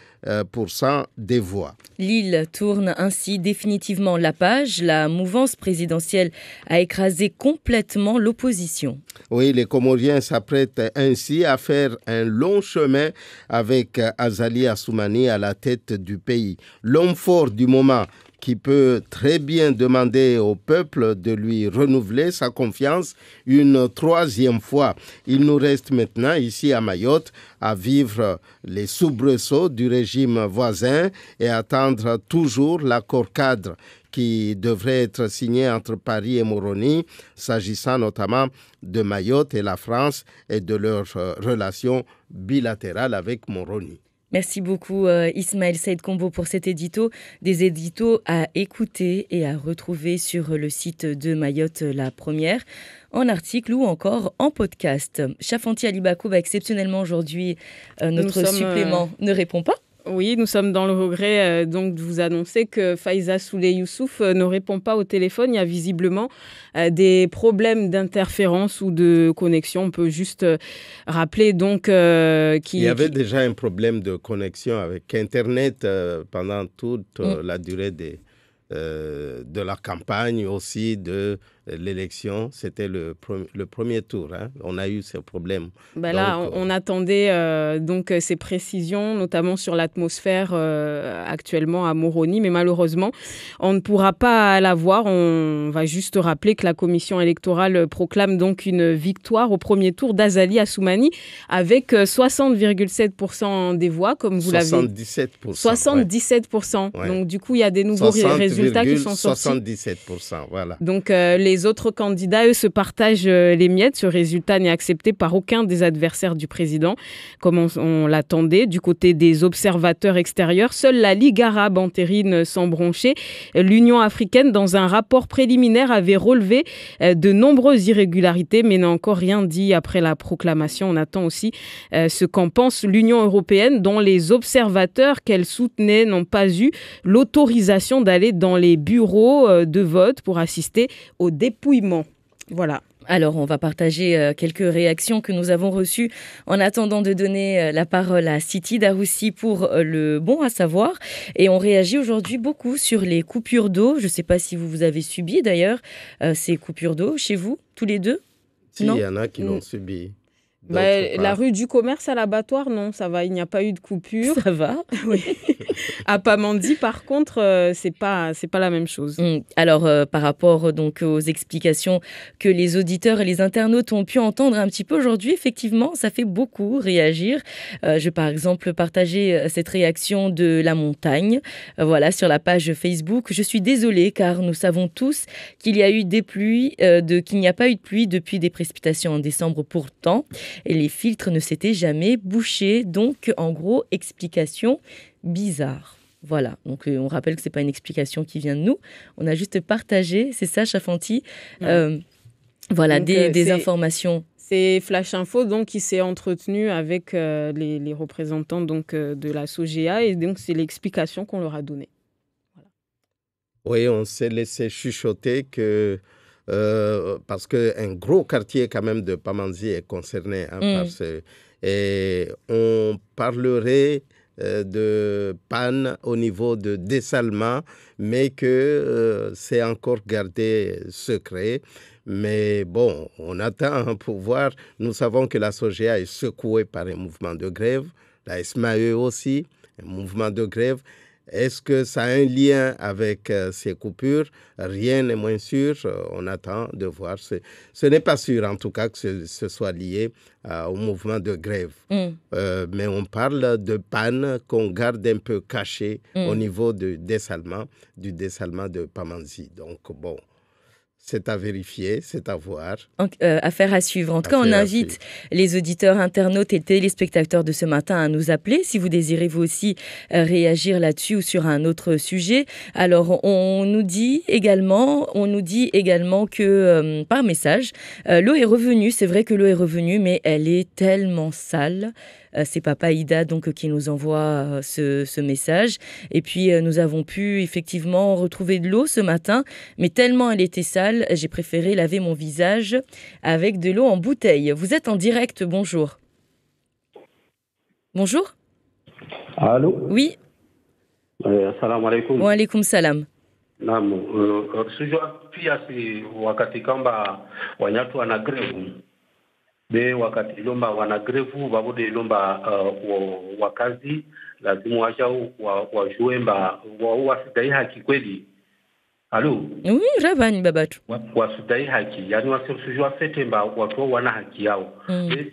des voix. L'île tourne ainsi définitivement la page. La mouvance présidentielle a écrasé complètement l'opposition. Oui, les Comoriens s'apprêtent ainsi à faire un long chemin avec Azali Assoumani à la tête du pays. L'homme fort du moment qui peut très bien demander au peuple de lui renouveler sa confiance une troisième fois. Il nous reste maintenant, ici à Mayotte, à vivre les soubresauts du régime voisin et attendre toujours l'accord cadre qui devrait être signé entre Paris et Moroni, s'agissant notamment de Mayotte et la France et de leurs relations bilatérales avec Moroni. Merci beaucoup Ismaël Saïd Kombo pour cet édito. Des éditos à écouter et à retrouver sur le site de Mayotte La Première, en article ou encore en podcast. Chafanti Alibako, exceptionnellement aujourd'hui, notre supplément ne répond pas. Oui, nous sommes dans le regret donc de vous annoncer que Faiza Souley Youssouf ne répond pas au téléphone. Il y a visiblement des problèmes d'interférence ou de connexion. On peut juste rappeler donc Il y avait déjà un problème de connexion avec Internet pendant toute la durée de la campagne aussi, de l'élection. C'était le premier tour. On a eu ce problème. Là, on attendait donc ces précisions, notamment sur l'atmosphère actuellement à Moroni. Mais malheureusement, on ne pourra pas l'avoir. On va juste rappeler que la commission électorale proclame donc une victoire au premier tour d'Azali Assoumani avec 60,7% des voix, comme vous l'avez dit. 77%. Ouais. Donc, du coup, il y a des nouveaux résultats qui sont sortis. 77%, voilà. Donc, les autres candidats, eux, se partagent les miettes. Ce résultat n'est accepté par aucun des adversaires du président, comme on l'attendait. Du côté des observateurs extérieurs, seule la Ligue arabe entérine sans broncher. L'Union africaine, dans un rapport préliminaire, avait relevé de nombreuses irrégularités, mais n'a encore rien dit après la proclamation. On attend aussi ce qu'en pense l'Union européenne, dont les observateurs qu'elle soutenait n'ont pas eu l'autorisation d'aller dans les bureaux de vote pour assister au dépouillement. Voilà. Alors, on va partager quelques réactions que nous avons reçues en attendant de donner la parole à Siti Daroussi pour le bon à savoir. Et on réagit aujourd'hui beaucoup sur les coupures d'eau. Je ne sais pas si vous avez subi d'ailleurs ces coupures d'eau chez vous, tous les deux. Si, il y en a qui l'ont subi. La rue du commerce à l'abattoir, non, ça va, il n'y a pas eu de coupure. Ça va. Oui. À Pamandzi, par contre, c'est pas la même chose. Alors, par rapport donc aux explications que les auditeurs et les internautes ont pu entendre un petit peu aujourd'hui, effectivement, ça fait beaucoup réagir. Je vais par exemple partager cette réaction de La Montagne, voilà, sur la page Facebook. Je suis désolée car nous savons tous qu'il y a eu des pluies, qu'il n'y a pas eu de pluie depuis des précipitations en décembre pourtant. Et les filtres ne s'étaient jamais bouchés. Donc, en gros, explication bizarre. Voilà. Donc, on rappelle que ce n'est pas une explication qui vient de nous. On a juste partagé, c'est ça, Chafanti, voilà, donc, des informations. C'est Flash Info donc, qui s'est entretenu avec les représentants donc, de la SOGEA. Et donc, c'est l'explication qu'on leur a donnée. Voilà. Oui, on s'est laissé chuchoter que... parce qu'un gros quartier quand même de Pamandzi est concerné par ce... Et on parlerait de panne au niveau de dessalement, mais que c'est encore gardé secret. Mais bon, on attend pour voir. Nous savons que la SOGEA est secouée par un mouvement de grève, la SMAE aussi, un mouvement de grève. Est-ce que ça a un lien avec ces coupures? Rien n'est moins sûr. On attend de voir. Ce n'est pas sûr, en tout cas, que ce soit lié au mouvement de grève. Mais on parle de panne qu'on garde un peu cachée au niveau du dessalement de Pamandzi. Donc, bon, C'est à vérifier, c'est à voir. Affaire à suivre. En tout cas, on invite les auditeurs, internautes et téléspectateurs de ce matin à nous appeler si vous désirez vous aussi réagir là-dessus ou sur un autre sujet. Alors, on nous dit également que par message, l'eau est revenue. C'est vrai que l'eau est revenue, mais elle est tellement sale. C'est Papa Ida donc qui nous envoie ce message. Et puis nous avons pu effectivement retrouver de l'eau ce matin, mais tellement elle était sale, j'ai préféré laver mon visage avec de l'eau en bouteille. Vous êtes en direct, bonjour. Bonjour. Allô. Oui. Assalamu alaikum. Wa alaikum salam. Naam, sijua pia si wakati kwamba wanyatu wana greve be wakati ilomba wana greve babude ilomba wakazi lazima wacha wajue mba wasidai haki kweli. Allô. Oui, Rabani Babatu. Wasidai haki, yani wasijua fete mba watu wana haki yao.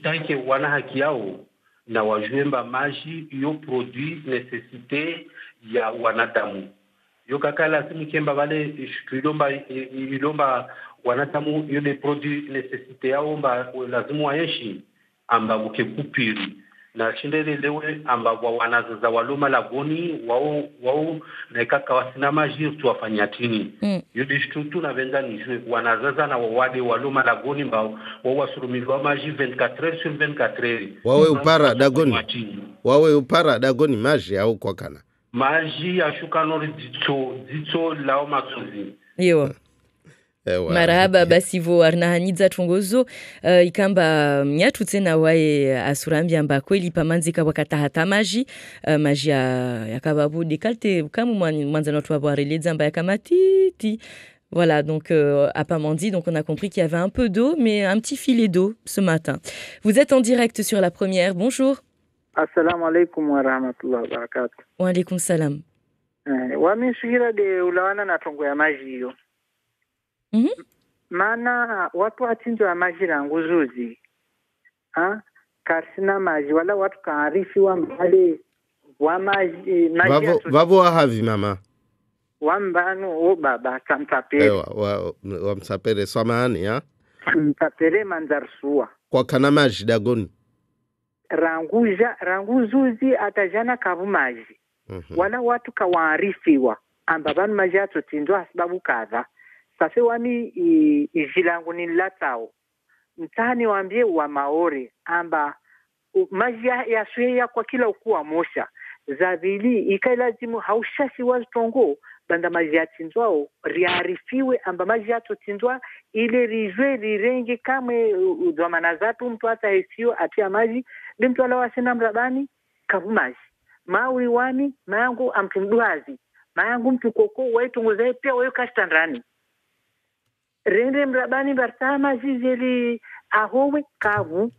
Tanke wana haki yao na wajue mba maji yo produit necessite ya wanadamu. Yo kaka lazima kemba wale ilomba wanadamu yo de produit necessite yao mba lazima waishi amba ukekupiri na shindele lewe amba wanazaza waloma lagoni wao na kaka wasina maji tuwafanya tini. Yo de shtutu na venza nijue wanazaza na wawade waloma lagoni mba wao wasurumizwa maji 24 heures sur 24 heures. Wawe upara dagoni maji au kwa kana. Maji ya shukanori ditso lao matsuzi. Yo. Marahaba basi vo arnahanidza tongozo ikamba mnyatu tena wae asurambi amba kweli pamanzika wakatahata maji yakababu dekalte kama mwanzano tu abareleza amba yakamatiti. Voilà, donc à Pamandi, donc on a compris qu'il y avait un peu d'eau, mais un petit filet d'eau ce matin. Vous êtes en direct sur la première, bonjour. Assalamu alaikum wa rahmatullahi wa barakatuh. Wa alaikum salam. Wameshuhira de ulawana na tongo ya maji hiyo. Maana watu wachinjwa maji la nguzuzi. Karsina maji wala watu kaarifi wa mbale wa maji Vavo havi mama. Wambanu o baba samtapere. Wa msapere samani ya. Mtapere manzarsua. Kwa kana maji dagoni. Ranguzuzi atajana kavu maji. Wala watu kawaarifiwa amba banu maji atotindwa sababu kadha. Sasa wami ijilangu ni latao. Mtani waambie wa Maori amba maji ya suya kwa kila ukuwa mosha. Zavili ikailazimu haushashi wazitongo banda maji atindwao riarifiwe amba maji atotindwa ile rijwe rirenge kame udwamana zatu mtu hata hesio atia maji ndi mtu ala wasena mrabani kavu maji. Mauri wani mayangu amtumduhazi mayangu mtu koko waitunguzae pia wayo kashtandrani. Rende mrabani bartama zizeli ahowe kavu.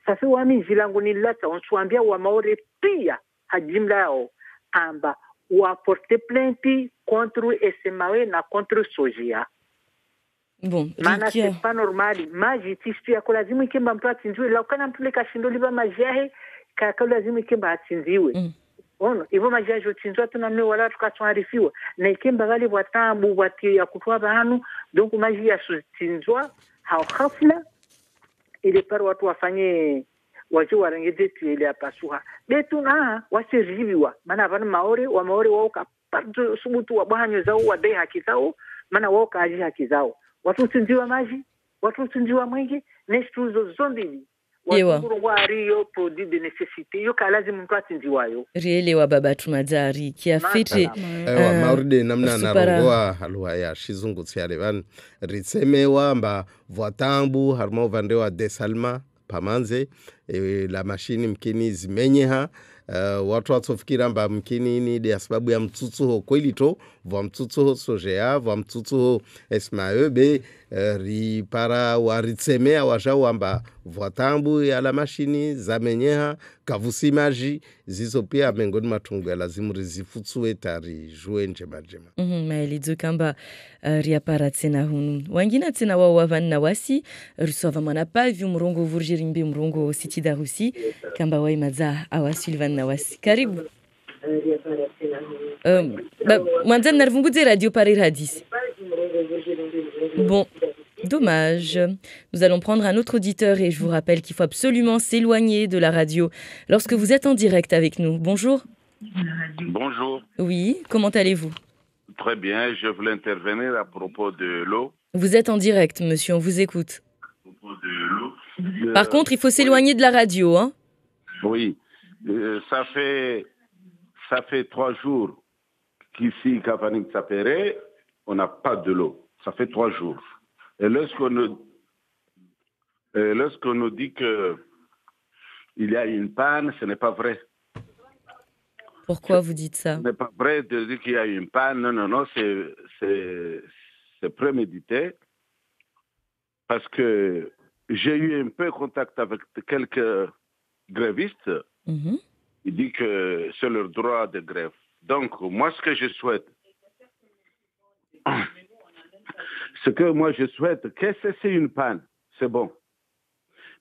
Sasa wami zilangu ni lata onsuambia wa Maori pia hajimla yao amba waporte plainte contre SMAE na contre Sojia. Bon, maana c'est pas normal. Maji tistu ya kulazimu ikemba mtu atinziwe. La ukana mtu leka shindo liba maji yahe kaka lazimu ikemba atinziwe. Ono, hivyo maji ya jotinziwa tunamne wala tukatuarifiwa. Na ikemba gali watambu wati ya kutuwa bahanu. Donc maji ya jotinziwa hao khafla ili paru watu wafanye wajua warengeze tuele ya pasuha. Betu na wasiriviwa. Mana avanu Maori wa Maori wauka pardu subutu wa bahanyo zao wadai haki zao. Mana wauka aji haki zao. Watu utinziwa maji, watu utinziwa mwenge, nestuzo zombili. Watu wario produit de necessité, yo kalazimu mtu atinziwayo. Riele wa baba tumadzari, kia fete. Mauride namna narongoa halua ya shizungu tsiare van. Ritsemewa mba voatambu harmo vandewa desalma pamanze. La mashini mkini zimenyeha. Watu watofikira mba mkini ni de sababu ya mtsutsuho kweli to vwa mtsutsuho Sojea vwa mtsutsuho SMAE be ripara waritsemea wajao amba vwatambu ya la mashini zamenyeha kavusi maji zizo pia mengoni matungu ya lazimu rizifutsuwe tari juwe njema maelidzo kamba riapara tsena hunu wangina tsena wao wavanna wasi rusova manapavi mrongo vurjirimbe mrongo siti darusi kamba wai madza awasi livanna wasi karibu mwanzani narvungudze radio pari radisi Bon, dommage. Nous allons prendre un autre auditeur et je vous rappelle qu'il faut absolument s'éloigner de la radio lorsque vous êtes en direct avec nous. Bonjour. Bonjour. Oui, comment allez-vous? Très bien, je voulais intervenir à propos de l'eau. Vous êtes en direct, monsieur, on vous écoute. À propos de l'eau. Par contre, il faut s'éloigner de la radio, hein? Oui, ça fait 3 jours qu'ici, Cavaning Sapere, on n'a pas de l'eau. Ça fait 3 jours. Et lorsqu'on nous dit qu'il y a une panne, ce n'est pas vrai. Pourquoi vous dites ça? Ce n'est pas vrai de dire qu'il y a une panne. Non, c'est prémédité. Parce que j'ai eu un peu contact avec quelques grévistes. Mm-hmm. Ils disent que c'est leur droit de grève. Donc, moi, ce que je souhaite, que c'est une panne, c'est bon.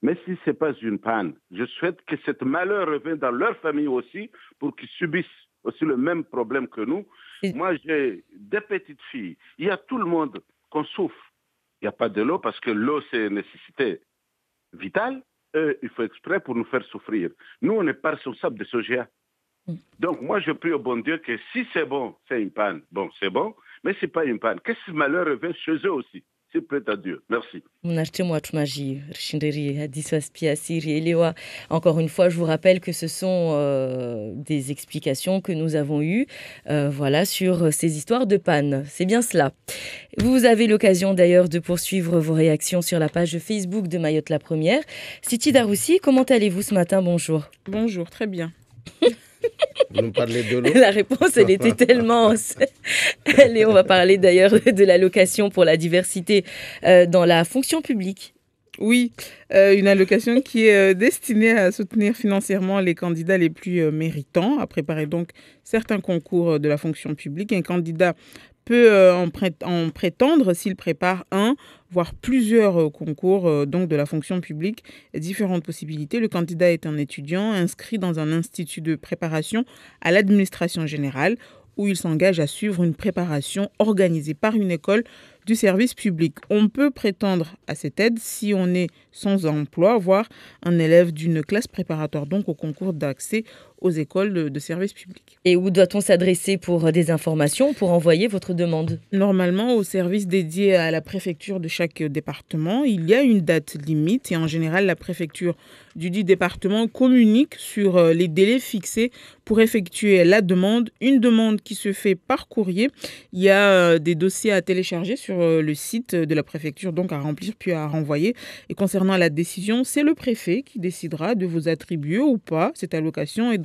Mais si ce n'est pas une panne, je souhaite que ce malheur revienne dans leur famille aussi pour qu'ils subissent aussi le même problème que nous. Moi, j'ai des petites filles. Il y a tout le monde qu'on souffre. Il n'y a pas de l'eau parce que l'eau, c'est une nécessité vitale. Il faut exprès pour nous faire souffrir. Nous, on n'est pas responsable de ce GA. Donc, moi, je prie au bon Dieu que si c'est bon, c'est une panne. Bon, c'est bon, mais ce n'est pas une panne. Que ce malheur revienne chez eux aussi. C'est prêt à Dieu. Merci. Encore une fois, je vous rappelle que ce sont des explications que nous avons eues sur ces histoires de panne. C'est bien cela. Vous avez l'occasion d'ailleurs de poursuivre vos réactions sur la page Facebook de Mayotte la Première. Siti Daroussi, comment allez-vous ce matin? Bonjour. Bonjour, très bien. Vous nous parlez de l'eau? La réponse, elle était tellement... Allez, on va parler d'ailleurs de l'allocation pour la diversité dans la fonction publique. Oui, une allocation qui est destinée à soutenir financièrement les candidats les plus méritants, à préparer donc certains concours de la fonction publique. Un candidat peut en prétendre s'il prépare un, voire plusieurs concours donc de la fonction publique, différentes possibilités. Le candidat est un étudiant inscrit dans un institut de préparation à l'administration générale où il s'engage à suivre une préparation organisée par une école du service public. On peut prétendre à cette aide si on est sans emploi, voire un élève d'une classe préparatoire, donc au concours d'accès aux écoles de service public. Et où doit-on s'adresser pour des informations, pour envoyer votre demande? Normalement, au service dédié à la préfecture de chaque département, il y a une date limite et en général, la préfecture du dit département communique sur les délais fixés pour effectuer la demande. Une demande qui se fait par courrier. Il y a des dossiers à télécharger sur le site de la préfecture, donc à remplir puis à renvoyer. Et concernant la décision, c'est le préfet qui décidera de vous attribuer ou pas cette allocation. Et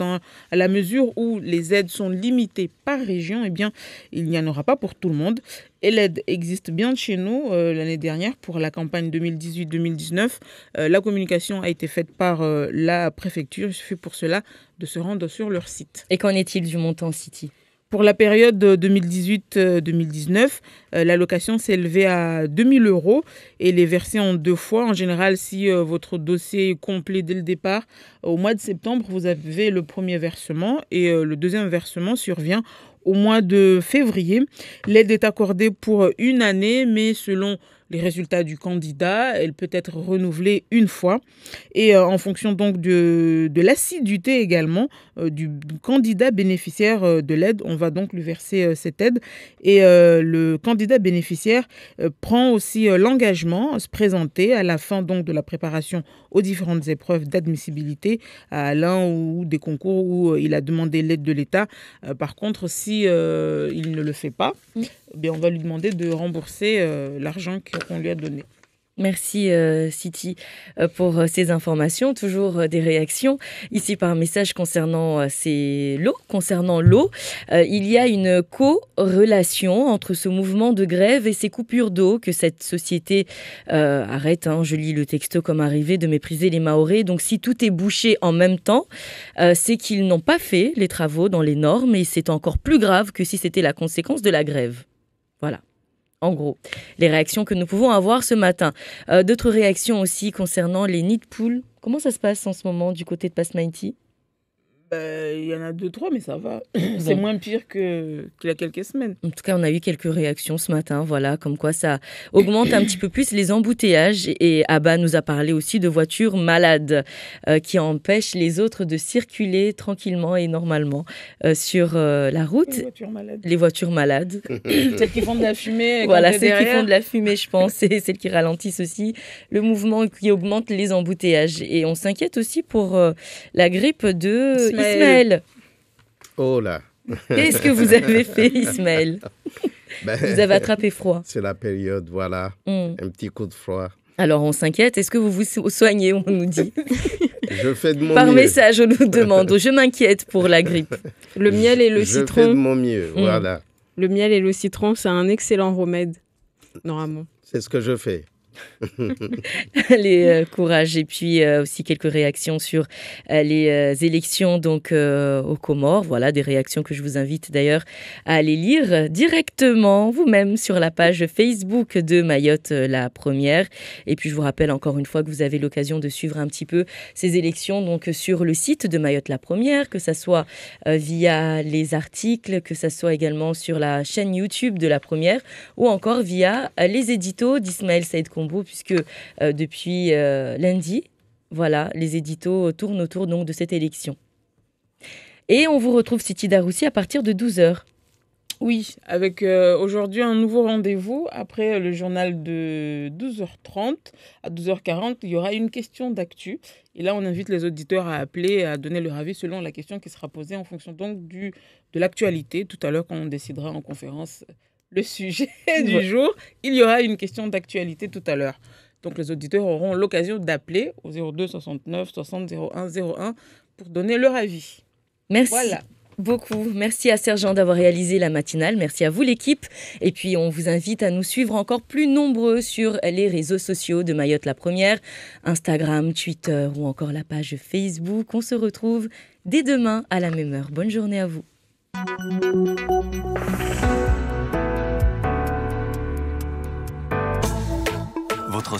à la mesure où les aides sont limitées par région, eh bien, il n'y en aura pas pour tout le monde. Et l'aide existe bien chez nous. L'année dernière, pour la campagne 2018-2019, la communication a été faite par la préfecture. Il suffit pour cela de se rendre sur leur site. Et qu'en est-il du montant, Siti ? Pour la période 2018-2019, l'allocation s'est élevée à 2 000 € et elle est versée en 2 fois. En général, si votre dossier est complet dès le départ, au mois de septembre, vous avez le premier versement et le deuxième versement survient au mois de février. L'aide est accordée pour 1 année, mais selon les résultats du candidat, elle peut être renouvelée 1 fois. Et en fonction donc de l'assiduité également du candidat bénéficiaire de l'aide, on va donc lui verser cette aide. Et le candidat bénéficiaire prend aussi l'engagement à se présenter à la fin donc de la préparation aux différentes épreuves d'admissibilité à l'un ou des concours où il a demandé l'aide de l'État. Par contre, si il ne le fait pas, bien, on va lui demander de rembourser l'argent qu'on lui a donné. Merci Siti pour ces informations. Toujours des réactions ici par message concernant l'eau. Il y a une corrélation entre ce mouvement de grève et ces coupures d'eau que cette société arrête. Je lis le texto comme arrivé, de mépriser les Mahorais. Donc si tout est bouché en même temps, c'est qu'ils n'ont pas fait les travaux dans les normes et c'est encore plus grave que si c'était la conséquence de la grève. Voilà. En gros, les réactions que nous pouvons avoir ce matin. D'autres réactions aussi concernant les nids de poules. Comment ça se passe en ce moment du côté de Passemainty ? Il y en a 2-3, mais ça va. C'est moins pire qu'il y a quelques semaines. En tout cas, on a eu quelques réactions ce matin, voilà, comme quoi ça augmente un petit peu plus les embouteillages. Et Abba nous a parlé aussi de voitures malades qui empêchent les autres de circuler tranquillement et normalement sur la route. Les voitures malades. Celles qui font de la fumée. Voilà, celles qui font de la fumée, je pense, et celles qui ralentissent aussi le mouvement, qui augmente les embouteillages. Et on s'inquiète aussi pour la grippe de Ismaël. Oh là. Qu'est-ce que vous avez fait, Ismaël? Vous avez attrapé froid. C'est la période, voilà. Un petit coup de froid. Alors, on s'inquiète. Est-ce que vous vous soignez, on nous dit? Je fais de mon mieux. Par message, on nous demande. Je m'inquiète pour la grippe. Le miel et le citron. Je fais de mon mieux, voilà. Le miel et le citron, c'est un excellent remède, normalement. C'est ce que je fais. Les courage. Et puis aussi quelques réactions sur les élections donc aux Comores. Voilà, des réactions que je vous invite d'ailleurs à aller lire directement vous-même sur la page Facebook de Mayotte la première. Et puis je vous rappelle encore une fois que vous avez l'occasion de suivre un petit peu ces élections donc sur le site de Mayotte la première, que ça soit via les articles, que ça soit également sur la chaîne YouTube de la première, ou encore via les éditos d'Ismaël Saïd Kombo, puisque depuis lundi, voilà, les éditos tournent autour donc de cette élection. Et on vous retrouve, Siti Daroussi, à partir de 12h. Oui, avec aujourd'hui un nouveau rendez-vous. Après le journal de 12h30 à 12h40, il y aura une question d'actu. Et là, on invite les auditeurs à appeler, à donner leur avis selon la question qui sera posée en fonction donc de l'actualité. Tout à l'heure, quand on décidera en conférence le sujet du jour, il y aura une question d'actualité tout à l'heure. Donc les auditeurs auront l'occasion d'appeler au 02 69 60 01 01 pour donner leur avis. Merci beaucoup. Merci à Sergent d'avoir réalisé la matinale. Merci à vous l'équipe. Et puis on vous invite à nous suivre encore plus nombreux sur les réseaux sociaux de Mayotte la première, Instagram, Twitter ou encore la page Facebook. On se retrouve dès demain à la même heure. Bonne journée à vous. Votre